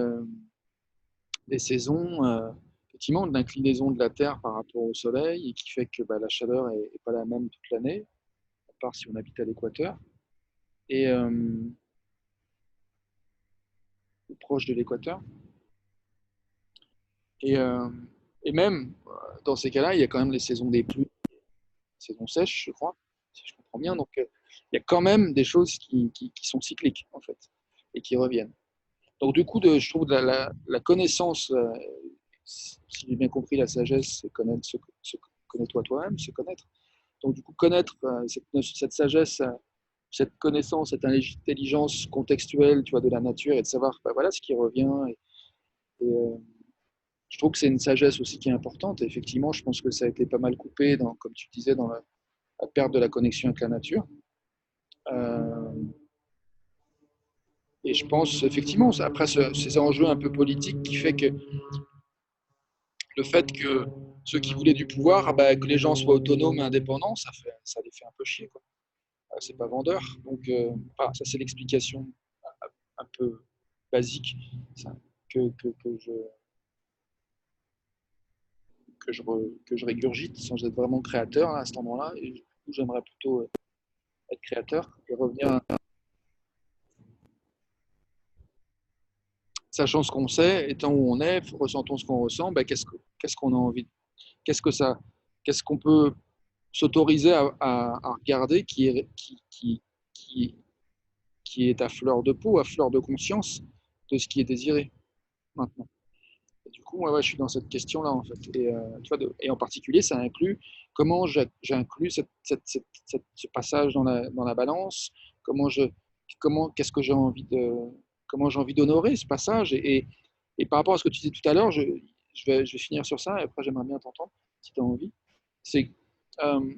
A: des saisons, effectivement de l'inclinaison de la Terre par rapport au Soleil, et qui fait que la chaleur n'est pas la même toute l'année, à part si on habite à l'équateur, et ou proche de l'équateur. Et, euh, et même dans ces cas-là, il y a quand même les saisons des pluies, saisons sèches, je crois, si je comprends bien. Donc il y a quand même des choses qui sont cycliques, en fait, et qui reviennent. Donc du coup, je trouve la connaissance, si j'ai bien compris, la sagesse, c'est connaître, connais-toi toi-même, se connaître. Donc du coup, connaître cette sagesse, cette connaissance, cette intelligence contextuelle, tu vois, de la nature, et de savoir, voilà ce qui revient. Et je trouve que c'est une sagesse aussi qui est importante. Et effectivement, je pense que ça a été pas mal coupé, comme tu disais, dans la perte de la connexion avec la nature. Euh, et je pense effectivement, après ces enjeux un peu politiques qui fait que le fait que ceux qui voulaient du pouvoir, que les gens soient autonomes et indépendants, ça les fait un peu chier, quoi. C'est pas vendeur. Donc, ça, c'est l'explication un peu basique ça, que que je régurgite sans être vraiment créateur à cet endroit-là. Et du coup, j'aimerais plutôt être créateur et revenir sachant ce qu'on sait, étant où on est, ressentons ce qu'on ressent, qu'est-ce qu'on a envie, qu'est-ce que ça, qu'est-ce qu'on peut s'autoriser à regarder qui, qui est à fleur de peau, à fleur de conscience de ce qui est désiré maintenant. Et du coup, je suis dans cette question-là, en fait. Et, tu vois, et en particulier, ça inclut comment j'inclus ce passage dans la balance, comment qu'est-ce que j'ai envie comment j'ai envie d'honorer ce passage. Et par rapport à ce que tu disais tout à l'heure, je vais finir sur ça, et après, j'aimerais bien t'entendre, si tu as envie. C'est, euh,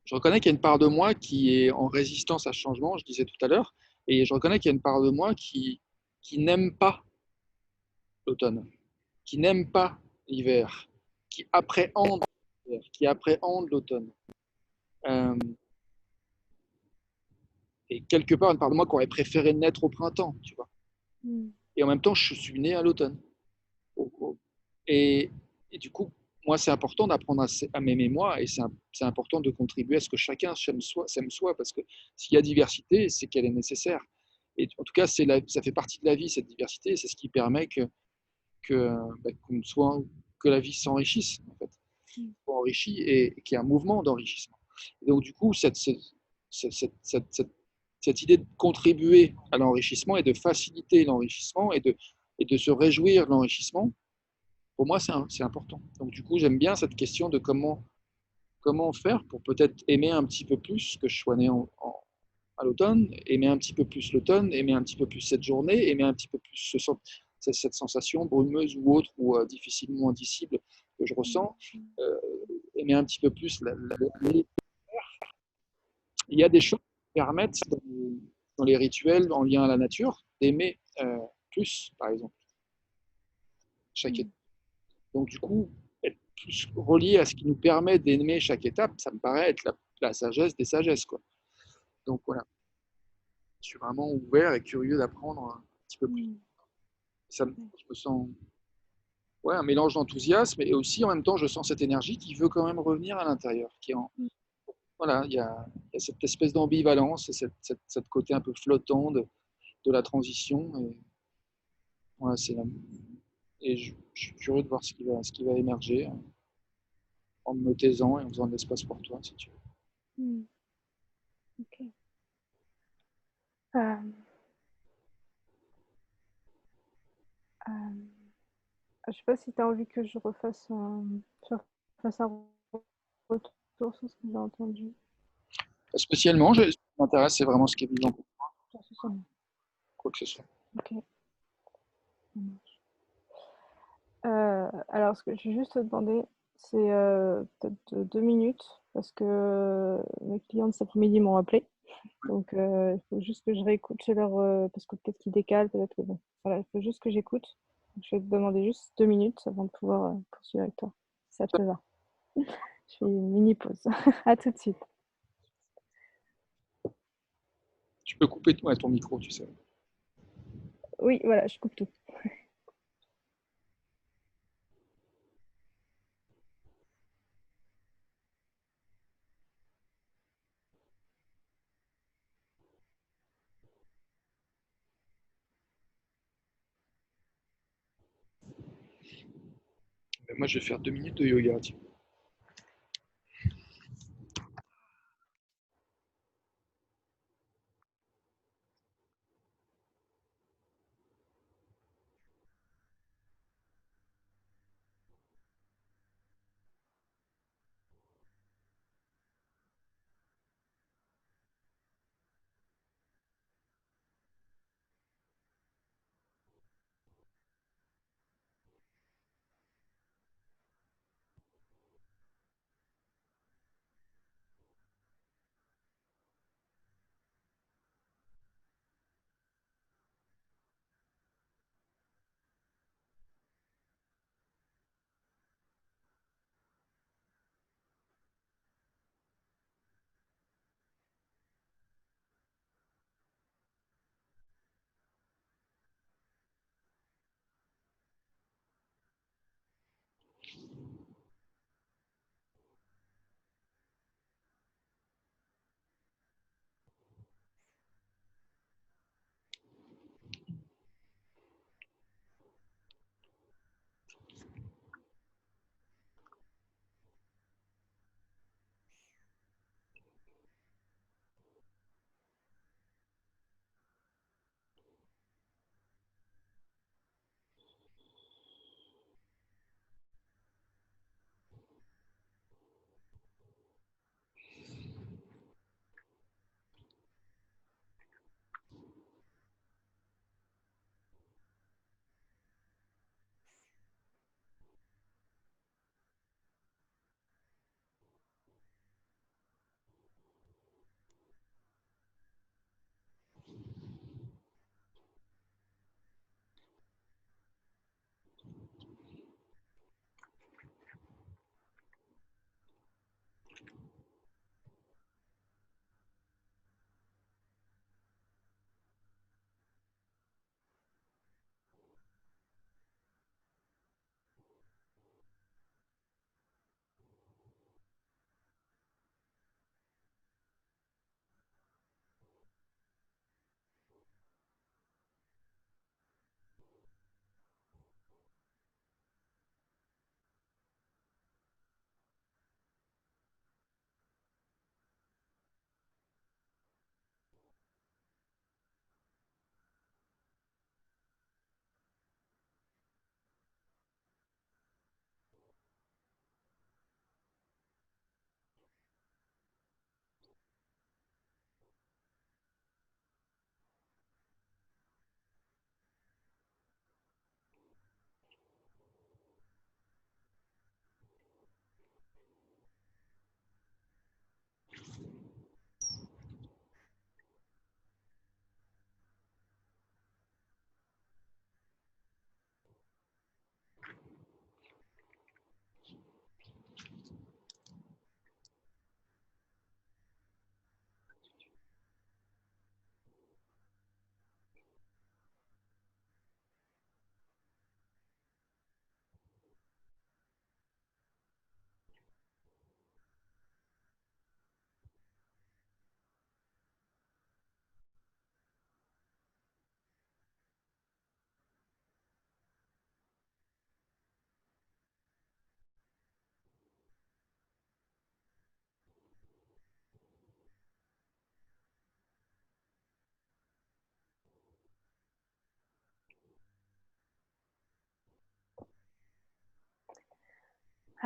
A: je reconnais qu'il y a une part de moi qui est en résistance à ce changement, je disais tout à l'heure, et je reconnais qu'il y a une part de moi qui n'aime pas l'automne, qui n'aime pas l'hiver, qui appréhende l'automne. Euh, et quelque part, une part de moi qui aurait préféré naître au printemps, tu vois.
B: Mm.
A: Et en même temps, je suis né à l'automne. Et, et du coup, moi, c'est important d'apprendre à m'aimer moi, et c'est important de contribuer à ce que chacun s'aime soi, parce que s'il y a diversité, c'est qu'elle est nécessaire. Et en tout cas, ça fait partie de la vie, cette diversité, et c'est ce qui permet qu'on soit, que la vie s'enrichisse, en fait.
B: Mm.
A: Enrichi et qu'il y ait un mouvement d'enrichissement. Et donc, du coup, cette, cette idée de contribuer à l'enrichissement et de faciliter l'enrichissement et de se réjouir de l'enrichissement, pour moi, c'est important. Donc, du coup, j'aime bien cette question de comment faire pour peut-être aimer un petit peu plus que je sois né à l'automne, aimer un petit peu plus l'automne, aimer un petit peu plus cette journée, aimer un petit peu plus cette sensation brumeuse ou autre ou difficilement indicible que je ressens, euh, aimer un petit peu plus il y a des choses qui permettent dans les rituels en lien à la nature d'aimer plus, par exemple, chaque étape.
B: Mm.
A: Donc du coup, être plus relié à ce qui nous permet d'aimer chaque étape, ça me paraît être la sagesse des sagesses, quoi. Donc voilà, je suis vraiment ouvert et curieux d'apprendre un petit peu plus.
B: Mm.
A: Je me sens un mélange d'enthousiasme et aussi en même temps je sens cette énergie qui veut quand même revenir à l'intérieur,
B: Mm.
A: voilà, il y a cette espèce d'ambivalence et cette côté un peu flottant de la transition. Et voilà, et je suis curieux de voir ce qui va émerger en me taisant et en faisant de l'espace pour toi, si tu veux.
B: Mm. Ok. Euh, euh, Je sais pas si tu as envie que je refasse un retour sur ce que j'ai entendu.
A: Pas spécialement, ce qui m'intéresse, c'est vraiment ce qui est vivant,
B: Sur ce son.
A: quoi que ce soit.
B: Ok. Alors, ce que je vais juste te demander, c'est peut-être 2 minutes, parce que mes clients de cet après-midi m'ont appelé. Donc, il faut juste que je réécoute chez leur. Parce que peut-être qu'ils décalent, peut-être que bon. Voilà, il faut juste que j'écoute. Je vais te demander juste 2 minutes avant de pouvoir poursuivre avec toi. Si ça te va. Je fais une mini pause. À tout de suite.
A: Tu peux couper ouais, ton micro, tu sais.
B: Oui, voilà, je coupe tout.
A: Mais moi, je vais faire 2 minutes de yoga, tiens.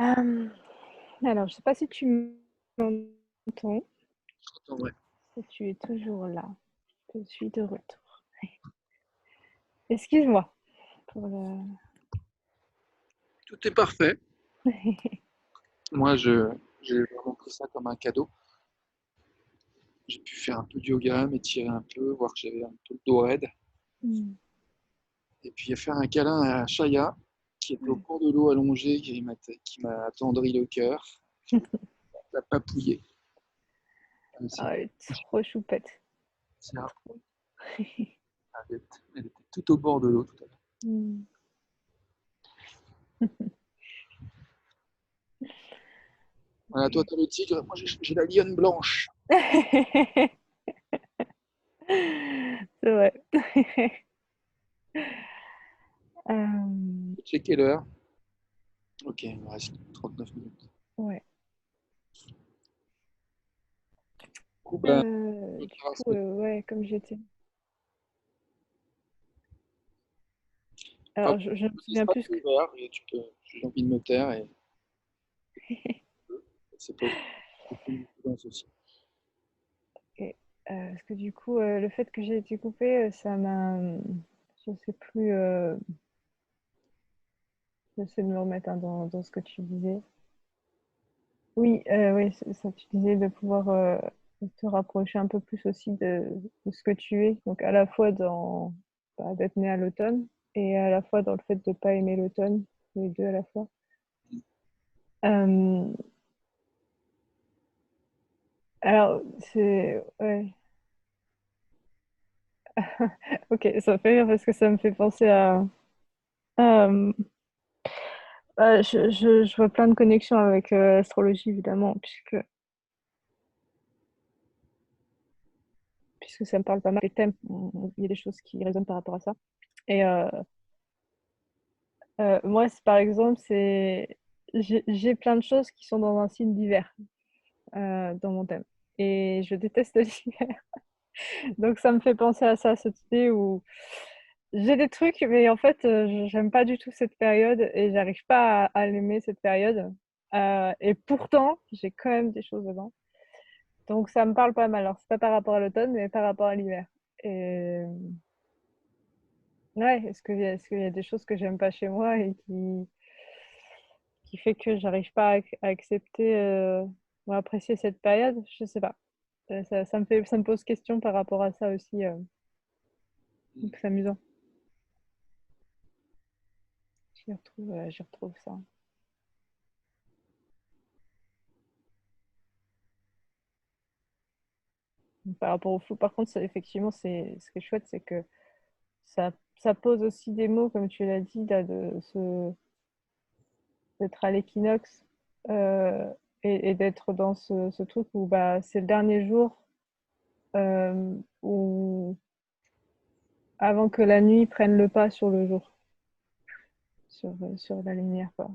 B: Alors, je sais pas si tu m'entends,
A: Attends, ouais.
B: si tu es toujours là. Je suis de retour. Excuse-moi pour le
A: Tout est parfait. Moi, j'ai vraiment pris ça comme un cadeau. J'ai pu faire un peu de yoga, m'étirer un peu, voir que j'avais un peu le dos raide.
B: Mmh.
A: Et puis faire un câlin à Chaya, qui était au
B: Ouais.
A: bord de l'eau allongée, qui m'a attendri le cœur, l'a papouillé.
B: Ah, elle est
A: C'est
B: trop choupette.
A: ça.
B: Trop.
A: Elle était tout au bord de l'eau tout à l'heure.
B: Mmh.
A: Voilà, toi, t'as le tigre, moi, j'ai la lionne blanche.
B: C'est vrai. Hem,
A: J'ai checké l'heure. Ok, il me reste 39 minutes.
B: ouais.
A: Du coup, ben, on
B: Du
A: verra ce
B: coup,
A: que-
B: ouais, comme j'étais
A: enfin,
B: alors je me
A: c'est
B: souviens
A: pas
B: plus ce
A: tout
B: que
A: ouvert, et j'ai envie de me taire et c'est pas c'est une évidence aussi.
B: et parce que du coup, le fait que j'ai été coupée, ça m'a, je sais plus, j'essaie de me remettre, hein, dans ce que tu disais. Oui, oui, c'est ça, tu disais de pouvoir, te rapprocher un peu plus aussi de ce que tu es, donc à la fois dans, bah, d'être né à l'automne et à la fois dans le fait de pas aimer l'automne, les 2 à la fois. Hem, alors c'est ouais, OK, ça me fait rire parce que ça me fait penser à, hem, je vois plein de connexions avec, l'astrologie évidemment puisque ça me parle pas mal des thèmes, il y a des choses qui résonnent par rapport à ça et moi, c'est par exemple, c'est j'ai plein de choses qui sont dans un signe d'hiver, dans mon thème et je déteste l'hiver. Donc ça me fait penser à ça, cette idée où j'ai des trucs, mais en fait, j'aime pas du tout cette période et j'arrive pas à l'aimer cette période, et pourtant, j'ai quand même des choses dedans. Donc ça me parle pas mal. Alors c'est pas par rapport à l'automne, mais par rapport à l'hiver et ouais, est-ce qu'il y a des choses que j'aime pas chez moi et qui fait que j'arrive pas à accepter, ou à apprécier cette période? Je sais pas. Ça me pose question par rapport à ça aussi, donc c'est amusant. J'y retrouve ça. Par rapport au flou, par contre, c'est effectivement, c'est ce qui est chouette, c'est que ça pose aussi des mots, comme tu l'as dit, là, d'être à l'équinoxe, heu et d'être dans ce truc où, bah, c'est le dernier jour, où avant que la nuit prenne le pas sur le jour, sur la lumière, quoi.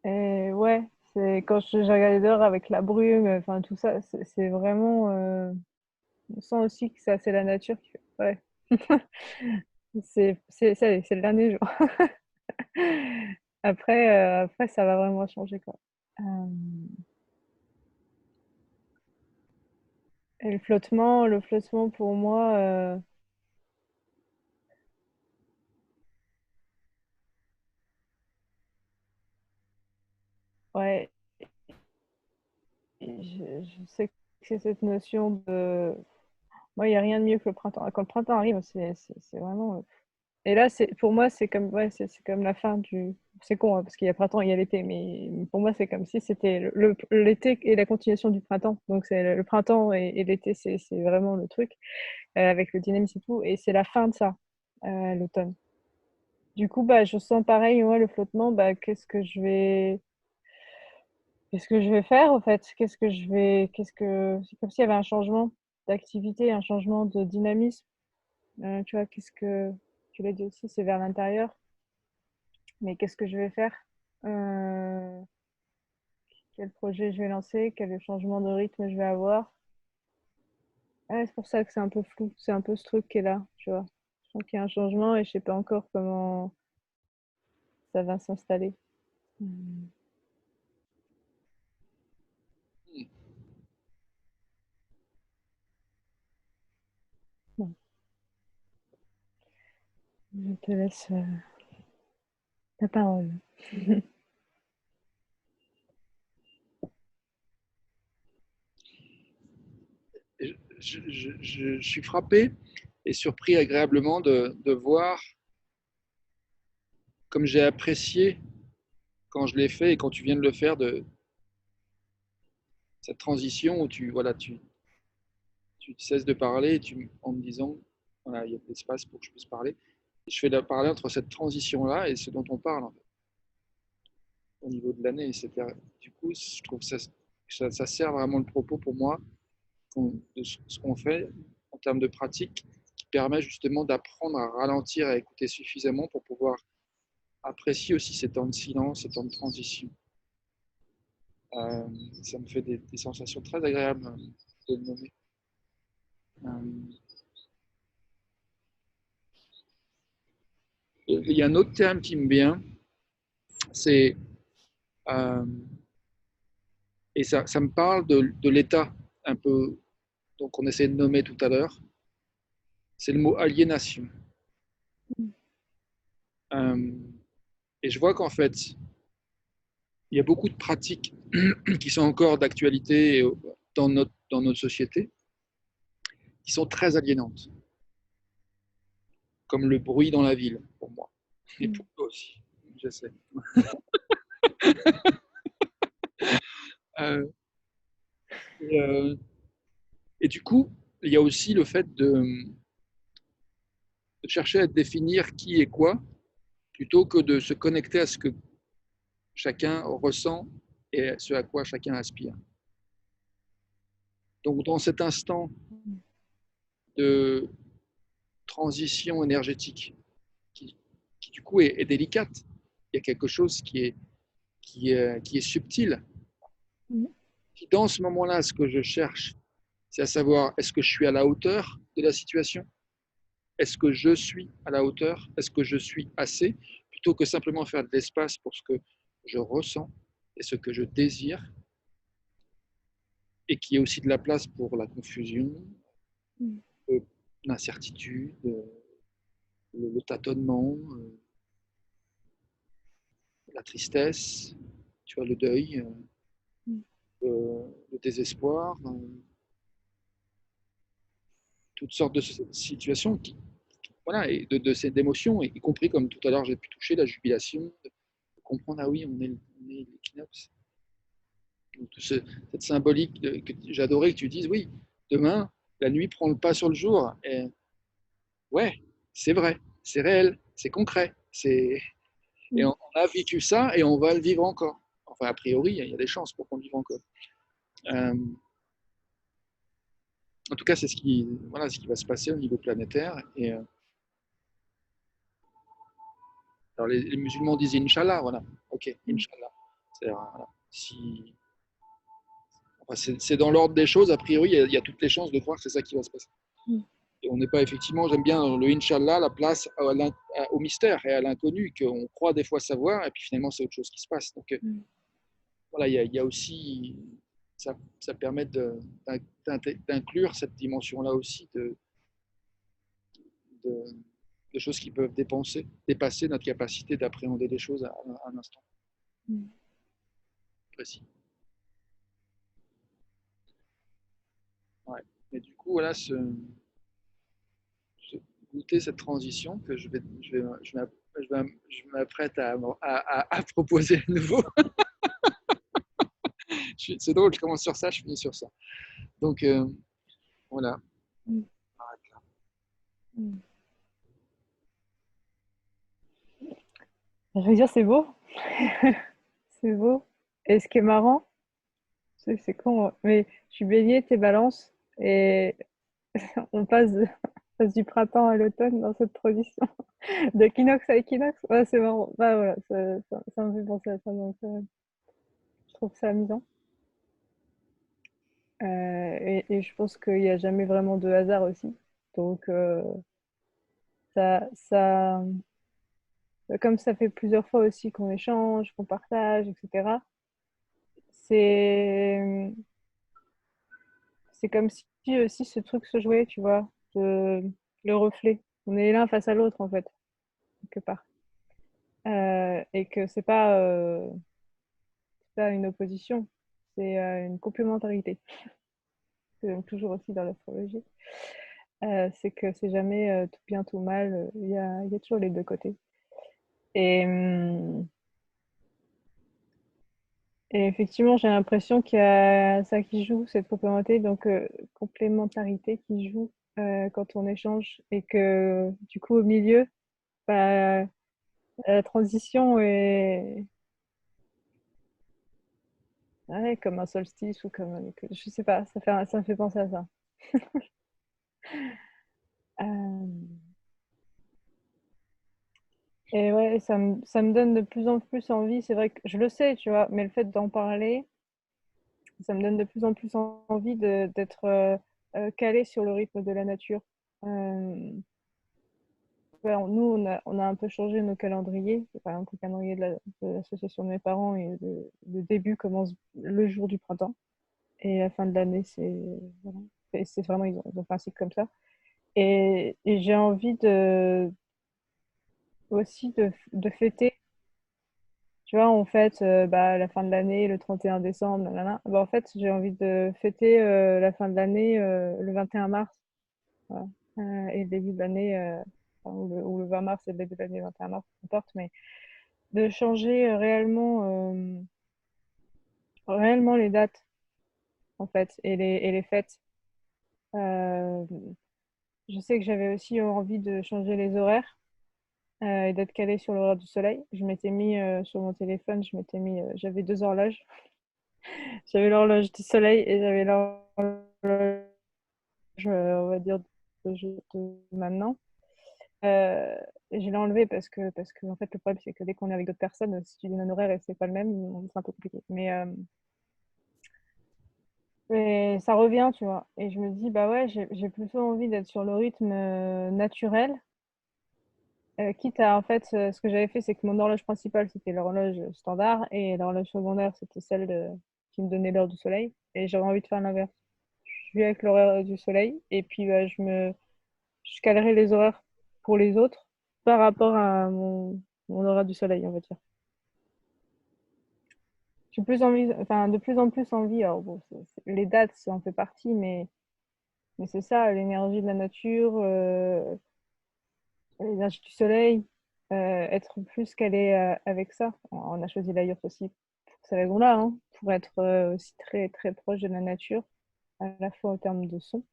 B: Et ouais, c'est quand j'ai regardé dehors avec la brume, enfin tout ça, c'est vraiment, on sent aussi que c'est la nature qui fait ouais. C'est ça y est, c'est le dernier jour. Après ça va vraiment changer, quoi. Hem et le flottement pour moi, ouais, je sais que c'est cette notion de moi, il y a rien de mieux que le printemps. Quand le printemps arrive, c'est vraiment, et là, c'est pour moi, c'est comme ouais, c'est comme la fin du c'est con, hein, parce qu'il y a printemps, il y a l'été, mais pour moi, c'est comme si c'était l'été et la continuation du printemps. Donc c'est le printemps et l'été, c'est vraiment le truc, avec le dynamisme et tout et c'est la fin de ça, l'automne. Du coup, bah, je sens pareil, moi, le flottement, bah, qu'est-ce que je vais faire, en fait? C'est comme s'il y avait un changement d'activité, un changement de dynamisme, tu vois? Tu l'as dit aussi, c'est vers l'intérieur. Mais qu'est-ce que je vais faire? Heu, Quel projet je vais lancer? Quel changement de rythme je vais avoir? Ouais, c'est pour ça que c'est un peu flou. C'est un peu ce truc qui est là, tu vois? Je sens qu'il y a un changement et je sais pas encore ça va s'installer. Mmh. Bon. Je te laisse la parole.
A: Je suis frappé et surpris agréablement de voir comme j'ai apprécié quand je l'ai fait et quand tu viens de le faire, de cette transition où tu cesses de parler et en me disant, voilà, il y a de l'espace pour que je puisse parler. Et je fais la parler entre cette transition-là et ce dont on parle, en fait, au niveau de l'année. Du coup, je trouve que ça sert vraiment le propos pour moi de ce qu'on fait en termes de pratique, qui permet justement d'apprendre à ralentir, à écouter suffisamment pour pouvoir apprécier aussi ces temps de silence, ces temps de transition. Euh, Ça me fait des sensations très agréables de le nommer. Euh, il y a un autre terme qui me vient, c'est, euh, et ça me parle de l'état un peu, donc on essaie de nommer tout à l'heure, c'est le mot aliénation. Euh, et je vois qu'en fait, il y a beaucoup de pratiques qui sont encore d'actualité dans notre société, qui sont très aliénantes, comme le bruit dans la ville, pour moi. Et pour toi aussi, je sais. Euh, et, euh, et du coup, il y a aussi le fait de chercher à définir qui est quoi, plutôt que de se connecter à ce que chacun ressent et ce à quoi chacun aspire. Donc, dans cet instant de transition énergétique, qui du coup est délicate, il y a quelque chose qui est subtil. Qui dans ce moment-là, ce que je cherche, c'est à savoir, est-ce que je suis à la hauteur de la situation? Est-ce que je suis à la hauteur? Est-ce que je suis assez? Plutôt que simplement faire de l'espace pour ce que je ressens et ce que je désire, et qu'il y ait aussi de la place pour la confusion, l'incertitude, le tâtonnement, la tristesse, tu vois, le deuil, le désespoir, toutes sortes de situations voilà, et de ces émotions, y compris comme tout à l'heure j'ai pu toucher la jubilation, de comprendre, ah oui, on est l'équinoxe. Cette symbolique que j'adorais que tu dises, oui, demain, la nuit prend le pas sur le jour. Et ouais, c'est vrai, c'est réel, c'est concret. Et on a vécu ça et on va le vivre encore. Enfin, a priori, il y a des chances pour qu'on le vive encore. Euh, En tout cas, c'est voilà, ce qui va se passer au niveau planétaire. Alors les musulmans disent Inch'Allah, voilà. Ok, Inch'Allah. Voilà, si, enfin, c'est dans l'ordre des choses, a priori, il y a toutes les chances de croire que c'est ça qui va se passer. Et on n'est pas effectivement, j'aime bien le Inch'Allah, la place au mystère et à l'inconnu, qu'on croit des fois savoir, et puis finalement, c'est autre chose qui se passe. Donc voilà, il y a aussi, ça permet d'inclure cette dimension-là aussi de, de choses qui peuvent dépasser notre capacité d'appréhender les choses à un instant précis. Ouais. Et du coup, voilà, goûter cette transition que je m'apprête à proposer à nouveau. C'est drôle, je commence sur ça, je finis sur ça. Donc, voilà.
B: Je veux dire, c'est beau. C'est beau. Et ce qui est marrant, c'est con, mais je suis bélier, t'es balance, et on passe du printemps à l'automne dans cette transition. D'équinoxe à équinoxe. Ouais, c'est marrant. Bah, voilà, ça me fait penser à ça. Donc, je trouve ça amusant. Et je pense qu'il n'y a jamais vraiment de hasard aussi. Donc, ça, comme ça fait plusieurs fois aussi qu'on échange, qu'on partage, etc., c'est c'est comme si aussi ce truc se jouait, tu vois, le reflet. On est l'un face à l'autre, en fait, quelque part. Et que c'est pas une opposition, c'est une complémentarité. C'est donc toujours aussi dans l'astrologie. C'est que c'est jamais tout bien, tout mal. Il y a toujours les deux côtés. Et, et effectivement, j'ai l'impression qu'il y a ça qui joue, cette complémentarité, donc complémentarité qui joue quand on échange, et que du coup, au milieu, bah, la transition est ouais, comme un solstice ou comme je sais pas, ça me fait penser à ça. Euh, et ouais, ça me donne de plus en plus envie. C'est vrai que je le sais, tu vois, mais le fait d'en parler, ça me donne de plus en plus envie d'être calée sur le rythme de la nature. Euh, ouais, nous, on a un peu changé nos calendriers. Par exemple, le calendrier de l'association de mes parents, et le début commence le jour du printemps. Et la fin de l'année, voilà. C'est vraiment, ils ont fait un cycle comme ça. Et j'ai envie aussi de fêter. Tu vois, on fête bah, la fin de l'année, le 31 décembre, nanana. Bah, en fait, j'ai envie de fêter la fin de l'année le 21 mars. Voilà. Et le début de l'année, enfin, ou le 20 mars et le début de l'année, 21 mars, peu importe, mais de changer réellement les dates, en fait, et les fêtes. Euh, je sais que j'avais aussi envie de changer les horaires et d'être calée sur l'horaire du soleil. Je m'étais mis sur mon téléphone, j'avais deux horloges. J'avais l'horloge du soleil et j'avais l'horloge, on va dire, de maintenant. Euh, et je l'ai enlevé parce que en fait, le problème, c'est que dès qu'on est avec d'autres personnes, si tu donnes un horaire et c'est pas le même, c'est un peu compliqué. Mais ça revient, tu vois. Et je me dis, bah ouais, j'ai plutôt envie d'être sur le rythme naturel. Quitte à, en fait, ce que j'avais fait, c'est que mon horloge principale, c'était l'horloge standard, et l'horloge secondaire, c'était qui me donnait l'heure du soleil. Et j'avais envie de faire l'inverse. Je vis avec l'horaire du soleil, et puis bah, je calerai les horaires pour les autres par rapport à mon horaire du soleil, on va dire. J'ai plus envie, enfin, de plus en plus envie. Alors bon, les dates, ça en fait partie, mais c'est ça, l'énergie de la nature, l'énergie du soleil, être plus calé avec ça. On a choisi la yurte aussi pour ces raisons-là, hein, pour être aussi très, très proche de la nature, à la fois en termes de son,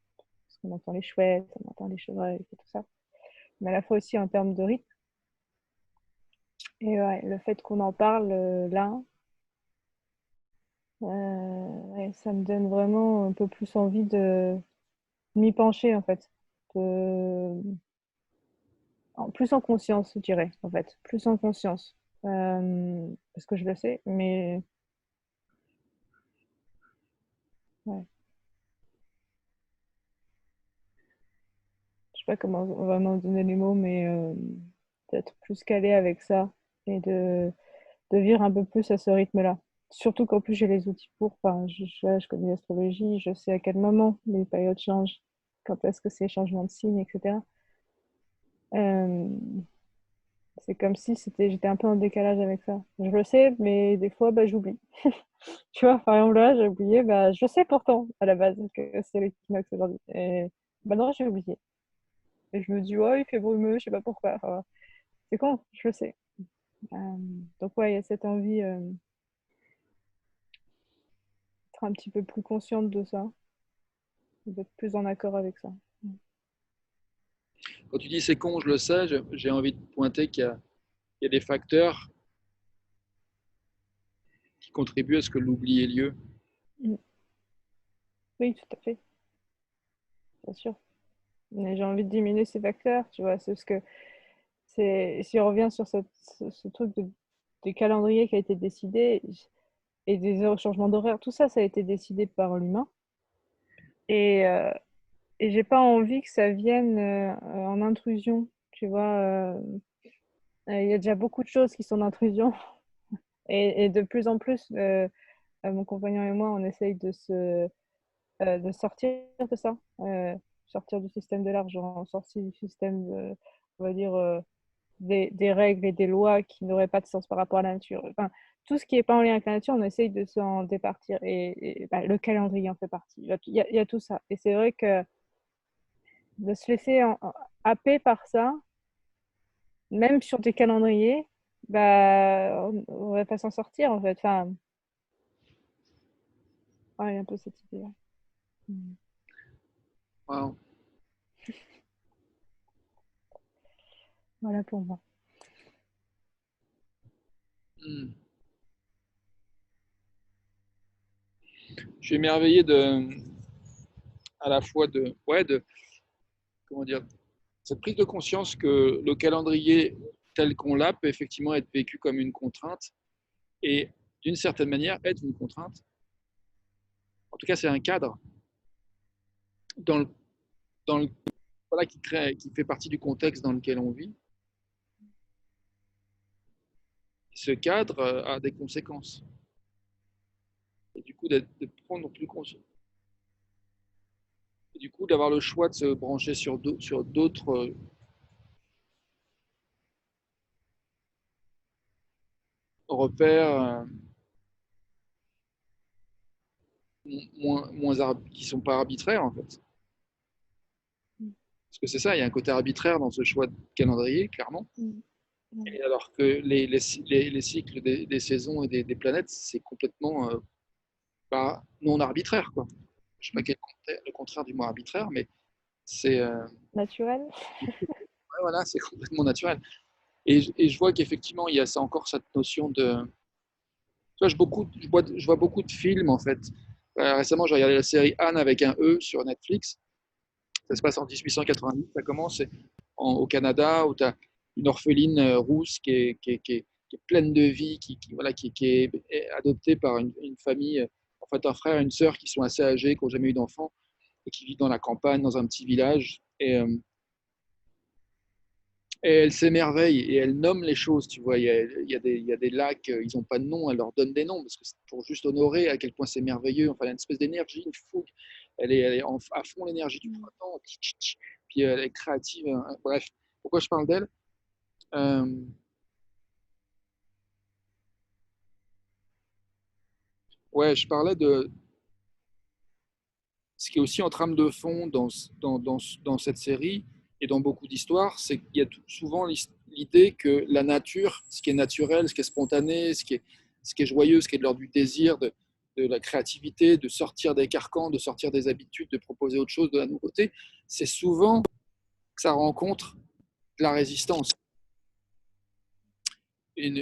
B: parce qu'on entend les chouettes, on entend les chevreuils et tout ça, mais à la fois aussi en termes de rythme. Et ouais, le fait qu'on en parle là, ouais, ça me donne vraiment un peu plus envie de m'y pencher, en fait. De... Plus en conscience, je dirais, en fait. Plus en conscience. Parce que je le sais, mais ouais, je sais pas comment vraiment donner les mots, mais d'être plus calé avec ça et de vivre un peu plus à ce rythme-là. Surtout qu'en plus j'ai les outils pour. Enfin, je connais l'astrologie, je sais à quel moment les périodes changent, quand est-ce que c'est les changements de signes, etc. Euh, c'est comme si j'étais un peu en décalage avec ça. Je le sais, mais des fois, bah, j'oublie. Tu vois, par exemple, là, j'ai oublié, bah, je sais pourtant, à la base, que c'est l'équinoxe aujourd'hui. Et bah non, j'ai oublié. Et je me dis, ouais, il fait brumeux, je sais pas pourquoi. Enfin, c'est con, je le sais. Euh, donc, ouais, il y a cette envie d'être un petit peu plus consciente de ça, d'être plus en accord avec ça.
A: Quand tu dis c'est con, je le sais, j'ai envie de pointer il y a des facteurs qui contribuent à ce que l'oubli ait lieu.
B: Mm. Oui, tout à fait, bien sûr. Mais j'ai envie de diminuer ces facteurs, tu vois, c'est ce que si on revient sur ce truc des calendriers qui a été décidé et des changements d'horaire, tout ça, ça a été décidé par l'humain. Et, euh, et j'ai pas envie que ça vienne en intrusion, tu vois. Il y a déjà beaucoup de choses qui sont d'intrusion. Et de plus en plus, mon compagnon et moi, on essaye de sortir de ça, sortir du système de l'argent, sortir du système, on va dire, des règles et des lois qui n'auraient pas de sens par rapport à la nature. Enfin, tout ce qui n'est pas en lien avec la nature, on essaye de s'en départir. Et bah, le calendrier en fait partie. Il y a tout ça. Et c'est vrai que de se laisser happer par ça, même sur des calendriers, bah, on va pas s'en sortir en fait. Enfin, ouais, il y a un peu cette idée-là.
A: Wow.
B: Voilà pour moi.
A: Hmm. Je suis émerveillé à la fois de comment dire, cette prise de conscience que le calendrier tel qu'on l'a peut effectivement être vécu comme une contrainte et d'une certaine manière être une contrainte. En tout cas, c'est un cadre dans le, dans le, voilà, qui fait partie du contexte dans lequel on vit. Ce cadre a des conséquences. Et du coup, de prendre plus conscience. Et du coup, d'avoir le choix de se brancher sur d'autres repères qui ne sont pas arbitraires, en fait. Parce que c'est ça, il y a un côté arbitraire dans ce choix de calendrier, clairement. Et alors que les cycles des saisons et des planètes, c'est complètement non arbitraire, quoi. Je ne sais pas quel est le contraire du mot arbitraire, mais c'est
B: Naturel.
A: ouais, voilà, c'est complètement naturel. Et je vois qu'effectivement, il y a ça encore cette notion de. Tu vois, je vois beaucoup de films, en fait. Récemment, j'ai regardé la série Anne avec un E sur Netflix. Ça se passe en 1890. Ça commence au Canada, où tu as une orpheline rousse qui est pleine de vie, voilà, qui est adoptée par une famille, en fait, un frère et une sœur qui sont assez âgés, qui n'ont jamais eu d'enfants, et qui vivent dans la campagne, dans un petit village. Et elle s'émerveille et elle nomme les choses, tu vois. Il y a des lacs, ils n'ont pas de nom, elle leur donne des noms, parce que c'est pour juste honorer à quel point c'est merveilleux. Enfin, elle a une espèce d'énergie, une fougue. Elle est à fond l'énergie du printemps. Puis elle est créative. Bref, pourquoi je parle d'elle? Euh, Ouais, je parlais de ce qui est aussi en trame de fond dans cette série et dans beaucoup d'histoires, c'est qu'il y a souvent l'idée que la nature, ce qui est naturel, ce qui est spontané, ce qui est joyeux, ce qui est de l'ordre du désir, de la créativité, de sortir des carcans, de sortir des habitudes, de proposer autre chose, de la nouveauté, c'est souvent que ça rencontre de la résistance. Une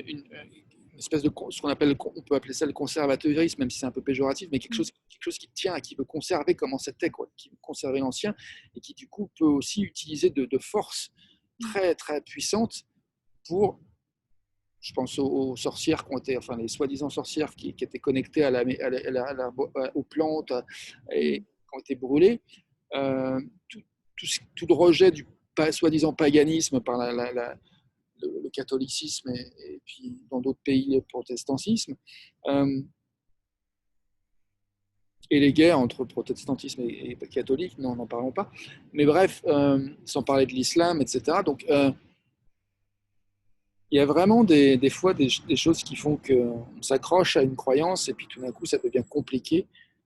A: espèce de ce qu'on appelle, on peut appeler ça le conservatérisme, même si c'est un peu péjoratif, mais quelque chose qui tient, qui veut conserver comment c'était, quoi, qui veut conserver l'ancien, et qui du coup peut aussi utiliser de forces très très puissantes pour, je pense aux sorcières qui ont été, enfin les soi-disant sorcières qui étaient connectées aux plantes et qui ont été brûlées, euh, tout, tout le rejet du soi-disant paganisme par le catholicisme et puis dans d'autres pays le protestantisme, euh, et les guerres entre protestantisme et catholique, non, n'en parlons pas. Mais bref, sans parler de l'islam, etc. Donc, il y a vraiment des fois des choses qui font qu'on s'accroche à une croyance et puis tout d'un coup, ça devient compliqué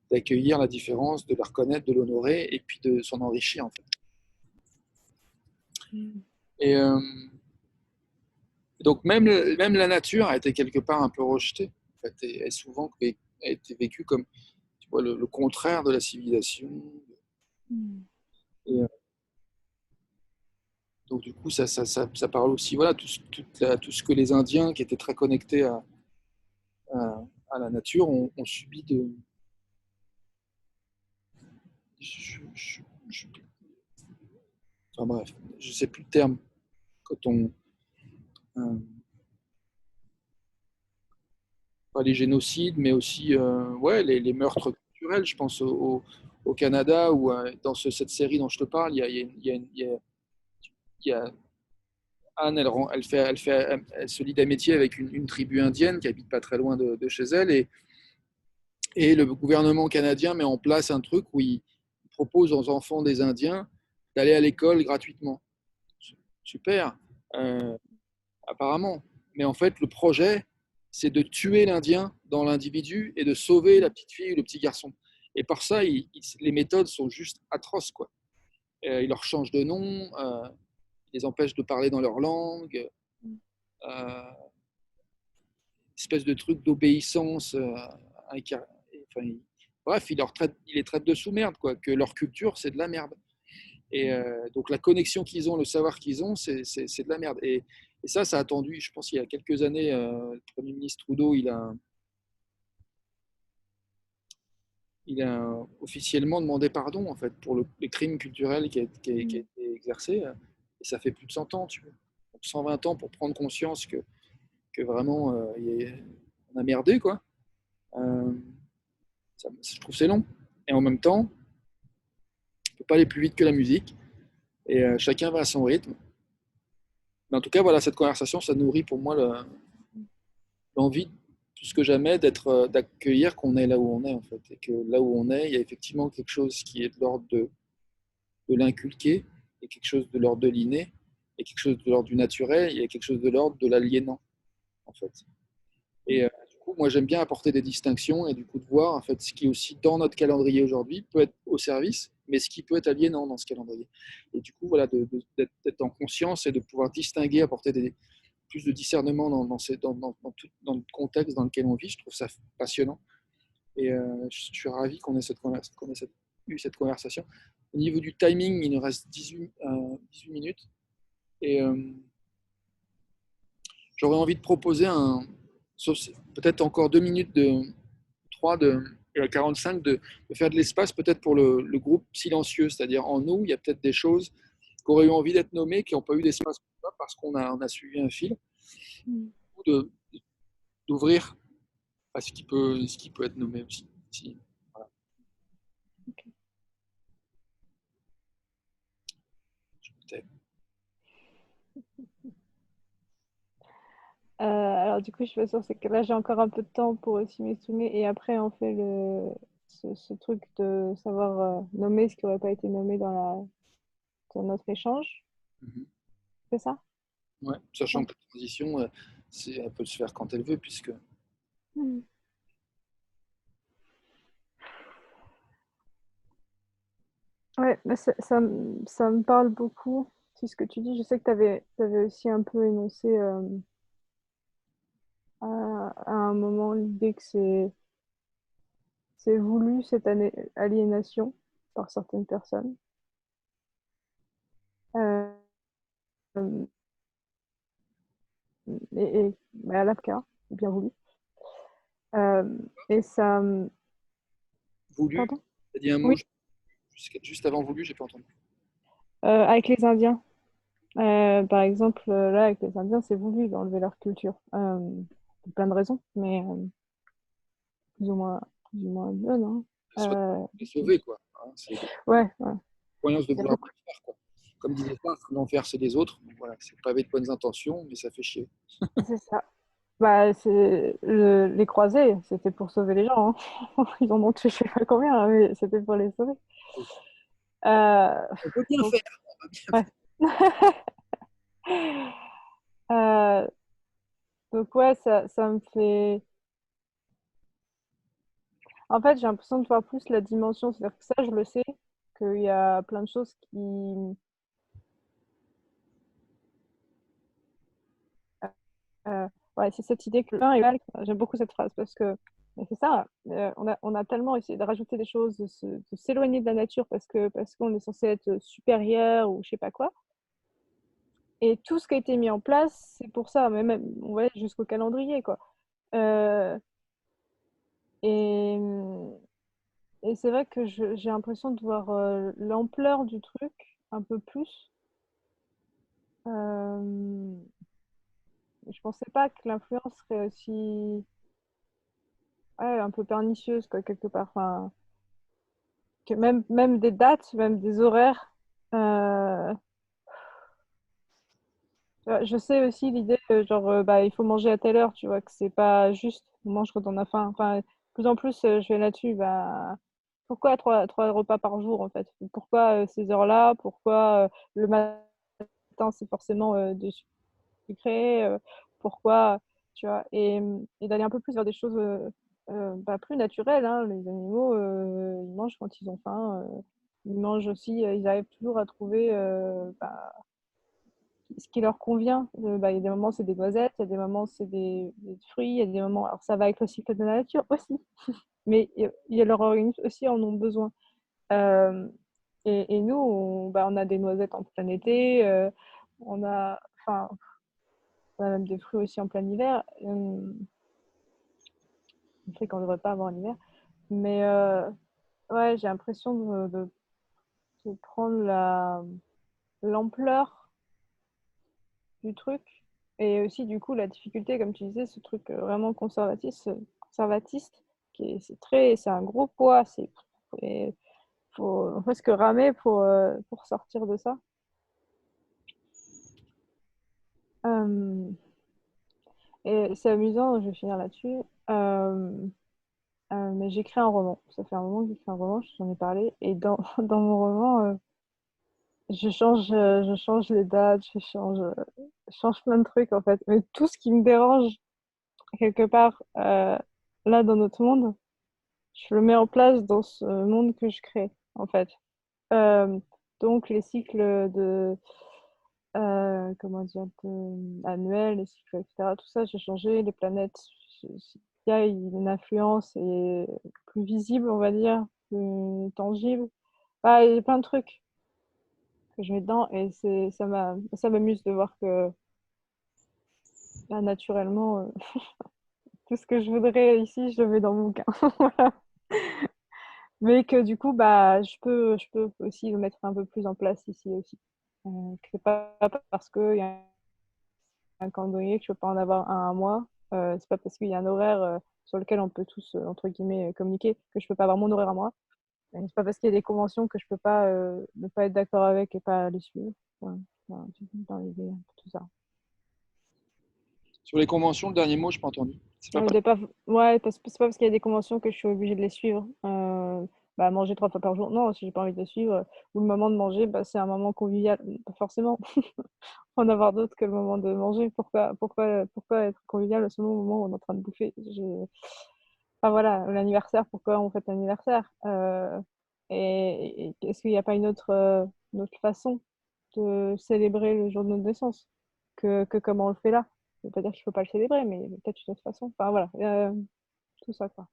A: d'accueillir la différence, de la reconnaître, de l'honorer et puis de s'en enrichir, en fait. Et donc, même la nature a été quelque part un peu rejetée, en fait, et souvent a été vécue comme tu vois, le contraire de la civilisation. Et, donc, du coup, ça parle aussi, voilà, tout ce que les Indiens, qui étaient très connectés à la nature, ont subi de. Je- enfin bref, je ne sais plus le terme. Quand on. Euh, pas les génocides, mais aussi ouais, les meurtres culturels. Je pense au Canada, où dans cette série dont je te parle, il y a Anne, elle se lie d'amitié avec une tribu indienne qui habite pas très loin de chez elle. Et le gouvernement canadien met en place un truc où il propose aux enfants des Indiens d'aller à l'école gratuitement. Super, euh, apparemment. Mais en fait, le projet, c'est de tuer l'Indien dans l'individu et de sauver la petite fille ou le petit garçon. Et par ça, les méthodes sont juste atroces, quoi. Ils leur changent de nom, ils les empêchent de parler dans leur langue, euh, espèce de truc d'obéissance. Enfin, bref, ils les traitent de sous-merde, quoi. Que leur culture, c'est de la merde. Et donc la connexion qu'ils ont, le savoir qu'ils ont, c'est de la merde. Et ça a attendu, je pense qu'il y a quelques années, le Premier ministre Trudeau, il a officiellement demandé pardon en fait, pour les crimes culturels qui a été exercé. Et ça fait plus de 100 ans, tu vois. Donc 120 ans pour prendre conscience que vraiment, on a merdé, quoi. Euh, je trouve que c'est long. Et en même temps, on ne peut pas aller plus vite que la musique. Et chacun va à son rythme. Mais en tout cas, voilà, cette conversation, ça nourrit pour moi l'envie, plus que jamais, d'accueillir qu'on est là où on est, en fait. Et que là où on est, il y a effectivement quelque chose qui est de l'ordre de l'inculqué, et quelque chose de l'ordre de l'inné, et quelque chose de l'ordre du naturel, et quelque chose de l'ordre de l'aliénant, en fait. Et du coup, moi, j'aime bien apporter des distinctions et du coup de voir en fait ce qui est aussi dans notre calendrier aujourd'hui peut être au service, mais ce qui peut être aliénant dans ce calendrier. Et du coup, voilà, d'être en conscience et de pouvoir distinguer, apporter plus de discernement dans le contexte dans lequel on vit. Je trouve ça passionnant. Et je suis ravi qu'on ait, eu cette conversation. Au niveau du timing, il nous reste 18 minutes. Et j'aurais envie de proposer peut-être encore 2 minutes de 3 et à 45 de faire de l'espace peut-être pour le groupe silencieux, c'est-à-dire en nous, il y a peut-être des choses qui auraient eu envie d'être nommées, qui n'ont pas eu d'espace pour ça parce on a suivi un fil, ou d'ouvrir à ce qui peut être nommé aussi. Voilà.
B: Okay. Alors du coup, je suis pas sûre, c'est que là j'ai encore un peu de temps pour aussi m'exprimer et après on fait ce truc de savoir nommer ce qui n'aurait pas été nommé dans notre échange.
A: Mhm.
B: C'est ça?
A: Ouais, sachant
B: Ouais.
A: que la transition, elle peut se faire quand elle veut, puisque
B: Hmm. Ouais, mais ça me parle beaucoup, c'est ce que tu dis. Je sais que tu avais aussi un peu énoncé à un moment l'idée que c'est voulu cette aliénation par certaines personnes. Euh, à l'AFCA, bien voulu. Euh, et ça.
A: voulu,
B: Pardon?
A: tu as dit un mot
B: Oui,
A: juste avant voulu, j'ai pas entendu.
B: avec les Indiens. Par exemple, là, avec les Indiens, c'est voulu d'enlever leur culture. Pour plein de raisons, mais plus ou moins bonnes. Hein.
A: Soit
B: Euh,
A: les sauver, quoi. Hein, c'est des
B: ouais, ouais.
A: croyances de
B: Il y a
A: vouloir
B: beaucoup.
A: bien faire, quoi. Comme disait Sartre, l'enfer c'est les autres. Donc, voilà, c'est pavé de bonnes intentions, mais ça fait chier.
B: C'est ça. Bah, les croisés, c'était pour sauver les gens. Hein. Ils en ont tué je sais pas combien, hein, mais c'était pour les sauver. Euh,
A: On peut bien
B: donc,
A: faire. On peut bien
B: ouais. Euh, donc, ouais, ça me fait. En fait, j'ai l'impression de voir plus la dimension. C'est-à-dire que ça, je le sais, qu'il y a plein de choses qui. Euh, ouais, c'est cette idée que l'un est mal. J'aime beaucoup cette phrase parce que mais c'est ça. On a tellement essayé de rajouter des choses, de s'éloigner de la nature parce qu'on est censé être supérieur ou je sais pas quoi. Et tout ce qui a été mis en place, c'est pour ça. Même on va aller jusqu'au calendrier, quoi. Euh, et et c'est vrai que j'ai l'impression de voir l'ampleur du truc un peu plus. Euh, je pensais pas que l'influence serait aussi ouais, un peu pernicieuse, quoi, quelque part. Enfin, que même des dates, même des horaires. Euh, Je sais aussi l'idée que genre bah, il faut manger à telle heure, tu vois, que c'est pas juste on mange quand on a faim. Enfin, de plus en plus je vais là-dessus, bah pourquoi trois repas par jour en fait? Pourquoi ces heures-là? Pourquoi le matin c'est forcément de sucré? Pourquoi, tu vois? Et d'aller un peu plus vers des choses bah, plus naturelles, hein. Les animaux ils mangent quand ils ont faim, ils mangent aussi, ils arrivent toujours à trouver bah, ce qui leur convient. Bah, il y a des moments, c'est des noisettes, il y a des moments, c'est des fruits, il y a des moments. Alors, ça va avec le cycle de la nature aussi, mais il y a leur organisme aussi en ont besoin. Euh, et nous, bah, on a des noisettes en plein été, enfin, on a même des fruits aussi en plein hiver. Un truc qu'on ne devrait pas avoir en hiver. Mais ouais, j'ai l'impression de prendre l'ampleur du truc. Et aussi, du coup, la difficulté, comme tu disais, ce truc vraiment conservatiste c'est un gros poids. Il faut presque ramer pour sortir de ça. Euh, et c'est amusant, je vais finir là-dessus. Euh, mais j'écris un roman. Ça fait un moment que j'écris un roman, j'en ai parlé. Et dans mon roman, je change les dates, je change plein de trucs en fait. Mais tout ce qui me dérange, quelque part, là dans notre monde, je le mets en place dans ce monde que je crée, en fait. Euh, donc les cycles comment dire, annuels, les cycles, etc. Tout ça, j'ai changé. Les planètes, il y a une influence et plus visible, on va dire, plus tangible. Bah, il y a plein de trucs que je mets dedans et ça m'amuse de voir que bah, naturellement, tout ce que je voudrais ici, je le mets dans mon bouquin. Voilà. Mais que du coup, bah, je peux aussi le mettre un peu plus en place ici aussi. Que c'est pas parce qu'il y a un calendrier que je peux pas en avoir un à moi. C'est pas parce qu'il y a un horaire sur lequel on peut tous, entre guillemets, communiquer que je peux pas avoir mon horaire à moi. Et c'est pas parce qu'il y a des conventions que je peux pas ne pas être d'accord avec et pas les suivre. Voilà. Voilà, dans l'idée, tout ça.
A: Sur les conventions, le dernier mot, je n'ai pas entendu. C'est pas
B: De pas, ouais, c'est pas parce qu'il y a des conventions que je suis obligée de les suivre. Bah, manger 3 fois par jour, non, si j'ai pas envie de les suivre, ou le moment de manger, bah, c'est un moment convivial, pas forcément. En avoir d'autres que le moment de manger. Pourquoi être convivial au moment où on est en train de bouffer? Enfin voilà, l'anniversaire, pourquoi on fête l'anniversaire? Et est-ce qu'il n'y a pas une autre façon de célébrer le jour de notre naissance que comme on le fait là? Ça veut pas dire qu'il faut pas le célébrer, mais peut-être une autre façon. Enfin voilà, tout ça quoi.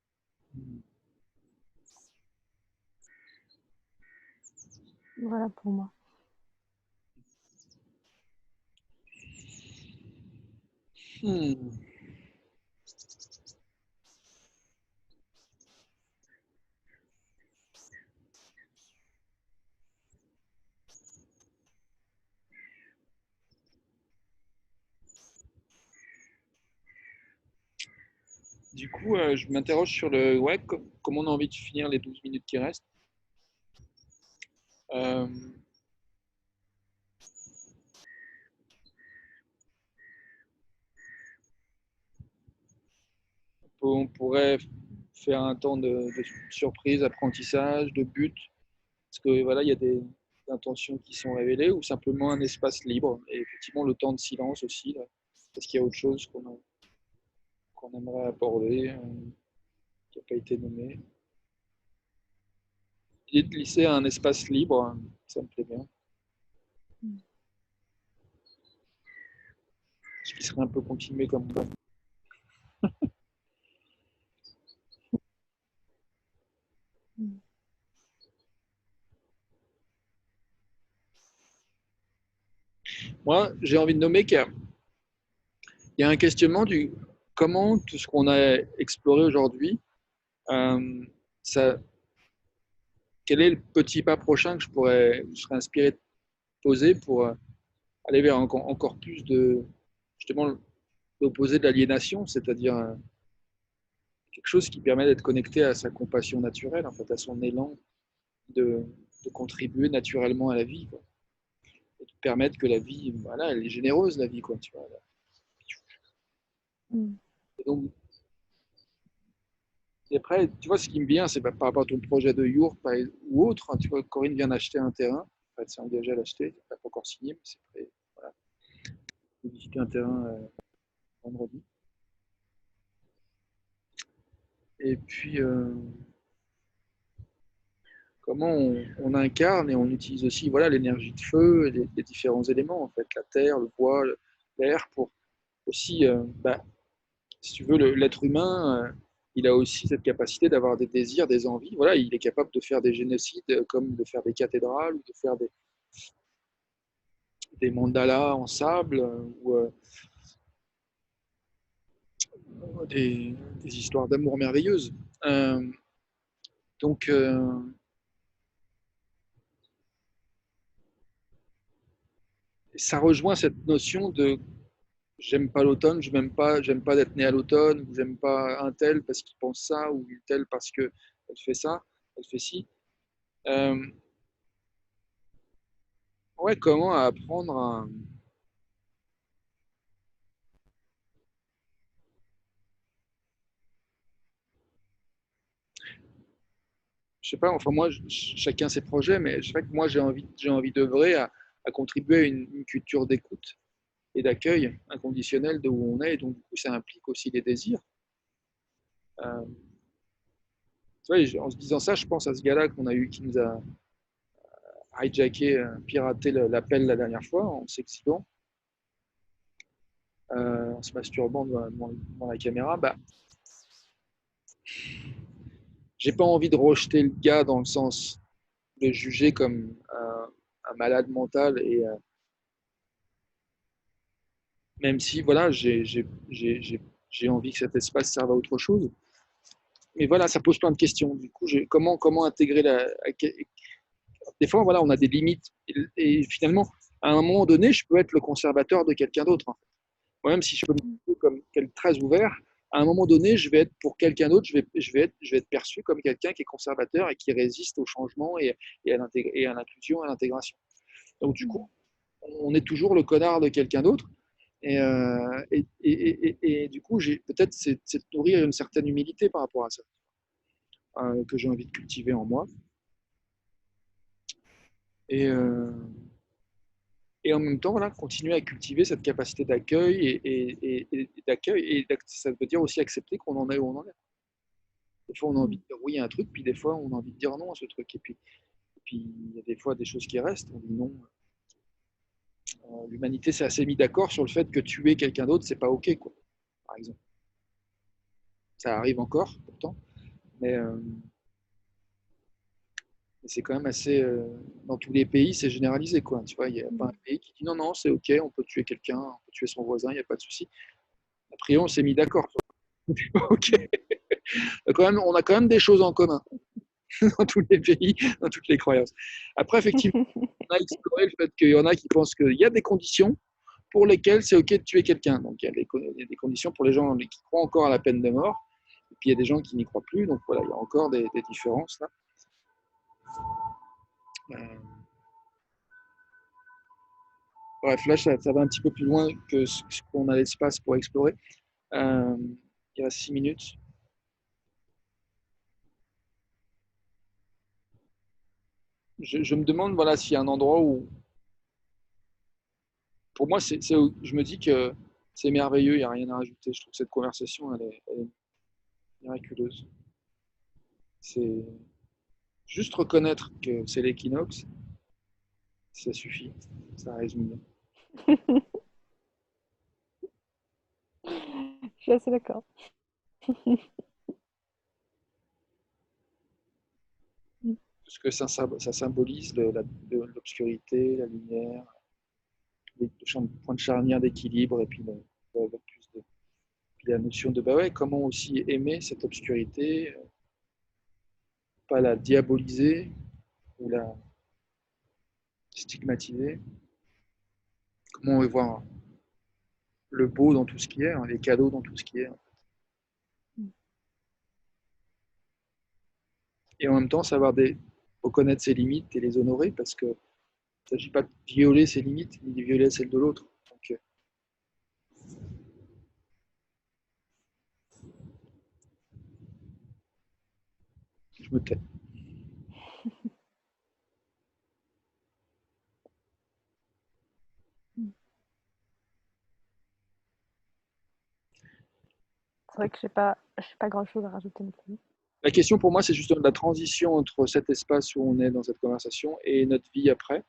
B: Voilà pour moi.
A: Hmm. Du coup, je m'interroge sur comment on a envie de finir les 12 minutes qui restent. Euh, on pourrait faire un temps de surprise, apprentissage, de but, parce que voilà, il y a des intentions qui sont révélées, ou simplement un espace libre. Et effectivement, le temps de silence aussi, là, parce qu'il y a autre chose qu'on aimerait aborder, qui n'a pas été nommé. L'idée de glisser un espace libre, ça me plaît bien. Ce qui serait un peu continué comme ça. Moi, j'ai envie de nommer qu'il y a un questionnement du comment tout ce qu'on a exploré aujourd'hui, euh, ça, quel est le petit pas prochain que je serais inspiré de poser pour aller vers encore plus de, justement, l'opposé de l'aliénation, c'est-à-dire quelque chose qui permet d'être connecté à sa compassion naturelle, en fait, à son élan de, de contribuer naturellement à la vie, quoi. et de permettre que la vie, voilà, elle est généreuse, la vie, quoi, tu vois. Et donc, et après, tu vois, ce qui me vient, c'est par rapport à ton projet de yurt ou autre, hein, tu vois, Corinne vient d'acheter un terrain, enfin, elle s'est engagée à l'acheter, elle n'a pas encore signé, mais c'est prêt, voilà, j'ai visité un terrain vendredi. Et puis, comment on incarne et on utilise aussi voilà, l'énergie de feu et les différents éléments, en fait, la terre, le bois, l'air, pour aussi, si tu veux, l'être humain, il a aussi cette capacité d'avoir des désirs, des envies. Voilà, il est capable de faire des génocides, comme de faire des cathédrales, ou de faire des mandalas en sable, ou des, des histoires d'amour merveilleuses. Euh, donc, ça rejoint cette notion de j'aime pas l'automne, j'aime pas d'être né à l'automne, ou j'aime pas un tel parce qu'il pense ça, ou une telle parce que elle fait ça, elle fait ci. Euh, ouais, comment apprendre à, je sais pas, enfin moi, chacun ses projets, mais je sais que moi j'ai envie d'œuvrer à contribuer à une culture d'écoute et d'accueil inconditionnel de où on est, et donc du coup ça implique aussi les désirs. Euh, tu vois, en se disant ça, je pense à ce gars-là qu'on a eu qui nous a hijacké, piraté l'appel la dernière fois en s'exhibant, en se masturbant devant la caméra. Bah, j'ai pas envie de rejeter le gars dans le sens de le juger comme un malade mental, et même si voilà, j'ai envie que cet espace serve à autre chose. Mais voilà, ça pose plein de questions. Du coup, comment intégrer des fois, voilà, on a des limites. Et finalement, à un moment donné, je peux être le conservateur de quelqu'un d'autre, hein. Moi-même, si je peux me trouver comme très ouvert, à un moment donné, je vais être pour quelqu'un d'autre, je vais être perçu comme quelqu'un qui est conservateur et qui résiste au changement et à l'inclusion, à l'intégration. Donc, du coup, on est toujours le connard de quelqu'un d'autre. Et du coup, peut-être c'est de nourrir une certaine humilité par rapport à ça, que j'ai envie de cultiver en moi. Et, euh, et en même temps, voilà, continuer à cultiver cette capacité d'accueil d'accueil. Et ça veut dire aussi accepter qu'on en est où on en est. Des fois, on a envie de dire oui à un truc, puis des fois, on a envie de dire non à ce truc. Et puis il y a des fois des choses qui restent. On dit non. L'humanité s'est assez mis d'accord sur le fait que tuer quelqu'un d'autre, c'est pas OK, quoi, par exemple. Ça arrive encore, pourtant. Mais c'est quand même assez. Dans tous les pays, c'est généralisé, quoi. Tu vois, il n'y a pas un pays qui dit non, non, c'est OK, on peut tuer quelqu'un, on peut tuer son voisin, il n'y a pas de souci. A priori, on s'est mis d'accord. OK. On a quand même des choses en commun dans tous les pays, dans toutes les croyances. Après, effectivement, on a exploré le fait qu'il y en a qui pensent qu'il y a des conditions pour lesquelles c'est OK de tuer quelqu'un. Donc, il y a des conditions pour les gens qui croient encore à la peine de mort. Et puis, il y a des gens qui n'y croient plus. Donc, voilà, il y a encore des différences là. Euh, Bref, là, ça va un petit peu plus loin que ce qu'on a l'espace pour explorer. Euh, il reste 6 minutes. Je me demande voilà, s'il y a un endroit où, pour moi, je me dis que c'est merveilleux, il n'y a rien à rajouter. Je trouve que cette conversation, elle est miraculeuse. C'est juste reconnaître que c'est l'équinoxe, ça suffit, ça résume.
B: Je suis assez d'accord.
A: Parce que ça symbolise l'obscurité, la lumière, les points de charnière d'équilibre, et puis, puis la notion de bah ouais, comment aussi aimer cette obscurité, pas la diaboliser ou la stigmatiser, comment voir le beau dans tout ce qui est, hein, les cadeaux dans tout ce qui est. Et en même temps, reconnaître ses limites et les honorer, parce que Il ne s'agit pas de violer ses limites, ni de violer celles de l'autre. Donc, je me tais.
B: C'est vrai que je n'ai pas grand-chose à rajouter non plus.
A: La question pour moi, c'est justement la transition entre cet espace où on est dans cette conversation et notre vie après.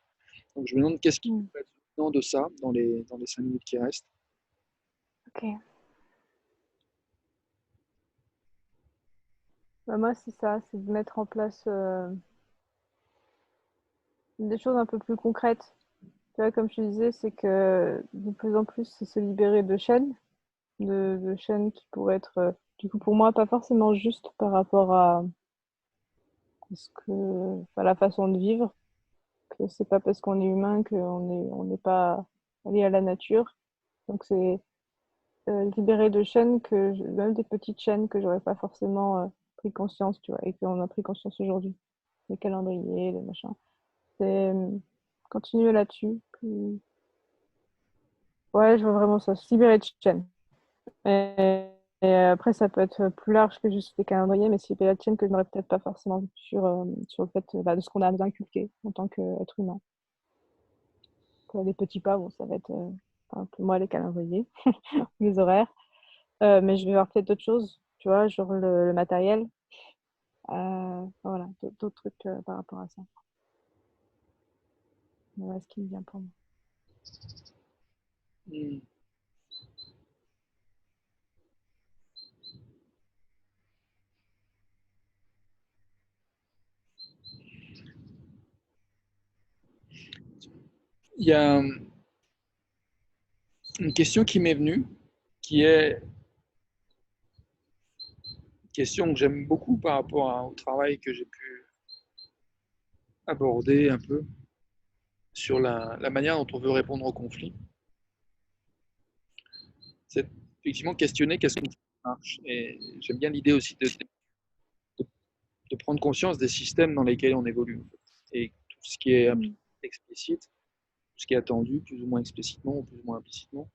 A: Donc, je me demande qu'est-ce qui peut être maintenant de ça dans les 5 minutes qui restent.
B: Ok. Bah, moi, c'est ça, c'est de mettre en place des choses un peu plus concrètes. Tu vois, comme je te disais, c'est que de plus en plus, c'est se libérer de chaînes, de chaînes qui pourraient être, du coup, pour moi, pas forcément justes par rapport à la façon de vivre, que c'est pas parce qu'on est humain on n'est pas lié à la nature. Donc, c'est libérer de chaînes même des petites chaînes que j'aurais pas forcément pris conscience, tu vois, et qu'on a pris conscience aujourd'hui. Les calendriers, les machins. C'est continuer là-dessus. Ouais, je vois vraiment ça, se libérer de chaînes. Et après, ça peut être plus large que juste les calendriers, mais c'est la chaîne que je n'aurais peut-être pas forcément vu sur le fait de ce qu'on a inculqué en tant qu'être humain. Les petits pas, bon, ça va être un peu moi les calendriers, les horaires. Mais je vais voir peut-être d'autres choses, tu vois, genre le matériel. Voilà, d'autres trucs par rapport à ça. Voilà ce qui me vient pour moi.
A: Hmm. Il y a une question qui m'est venue, qui est une question que j'aime beaucoup par rapport au travail que j'ai pu aborder un peu sur la manière dont on veut répondre au conflit. C'est effectivement questionner qu'est-ce qu'on fait qui marche. Et j'aime bien l'idée aussi de prendre conscience des systèmes dans lesquels on évolue. En fait. Et tout ce qui est explicite, tout ce qui est attendu, plus ou moins explicitement ou plus ou moins implicitement,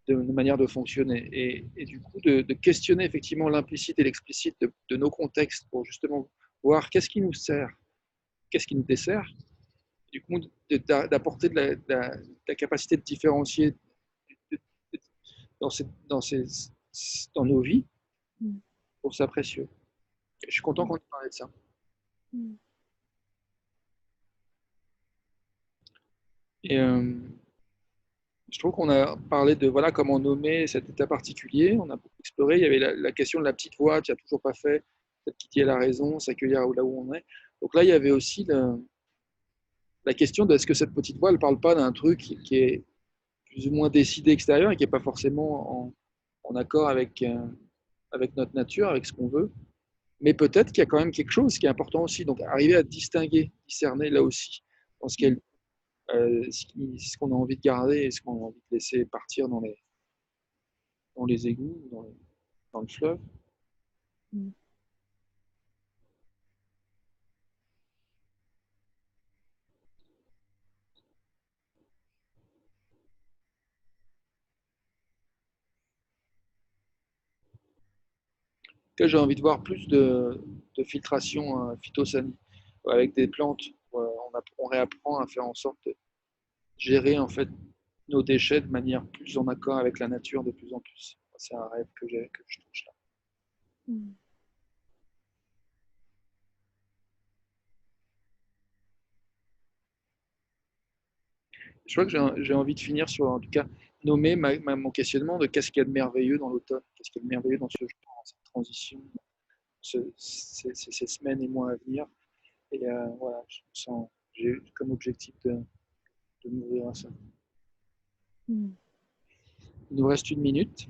A: de manière de fonctionner. Et du coup, de questionner effectivement l'implicite et l'explicite de nos contextes pour justement voir qu'est-ce qui nous sert, qu'est-ce qui nous dessert. Du coup, d'apporter de la capacité de différencier dans, dans nos vies pour ça précieux. Je suis content qu'on ait parlé de ça. Et je trouve qu'on a parlé de voilà comment nommer cet état particulier. On a beaucoup exploré. Il y avait la question de la petite voix, tu n'as toujours pas fait, peut-être qui a la raison, s'accueillir là où on est. Donc là, il y avait aussi la question de est-ce que cette petite voix, elle ne parle pas d'un truc qui est plus ou moins décidé extérieur et qui n'est pas forcément en accord avec notre nature, avec ce qu'on veut. Mais peut-être qu'il y a quand même quelque chose qui est important aussi. Donc arriver à distinguer, discerner là aussi dans ce qu'on a envie de garder et ce qu'on a envie de laisser partir dans les égouts, dans le fleuve. Que j'ai envie de voir plus de filtration phytosanitaire avec des plantes. On réapprend à faire en sorte de gérer en fait nos déchets de manière plus en accord avec la nature de plus en plus. C'est un rêve que je touche là. Je crois que j'ai envie de finir sur, en tout cas, nommer mon questionnement de qu'est-ce qu'il y a de merveilleux dans l'automne, qu'est-ce qu'il y a de merveilleux dans ce genre, dans cette transition, ces semaines et mois à venir. Et voilà, j'ai comme objectif de m'ouvrir à ça. Il nous reste 1 minute,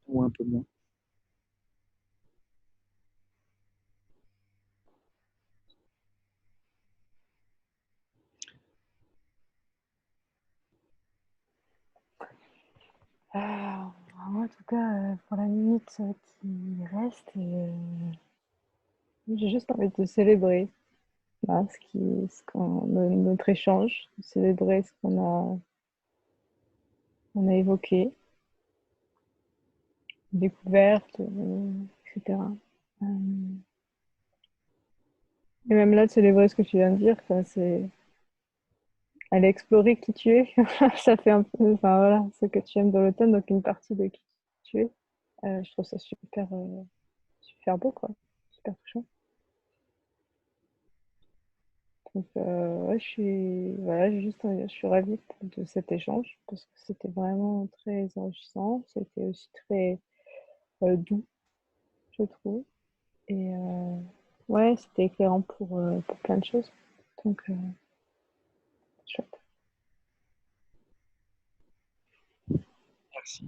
A: ou un peu moins.
B: Moi, en tout cas, pour la minute qui reste, j'ai juste envie de célébrer. Voilà, notre échange, célébrer ce on a évoqué, découverte, etc. Euh, et même là, de célébrer ce que tu viens de dire, quoi, c'est aller explorer qui tu es. Ça fait un peu, enfin voilà, ce que tu aimes dans l'automne, donc une partie de qui tu es. Je trouve ça super beau, quoi. Super touchant. Donc, ouais, je suis ravie de cet échange parce que c'était vraiment très enrichissant. C'était aussi très doux, je trouve. Et ouais, c'était éclairant pour plein de choses. Donc, chouette.
A: Merci.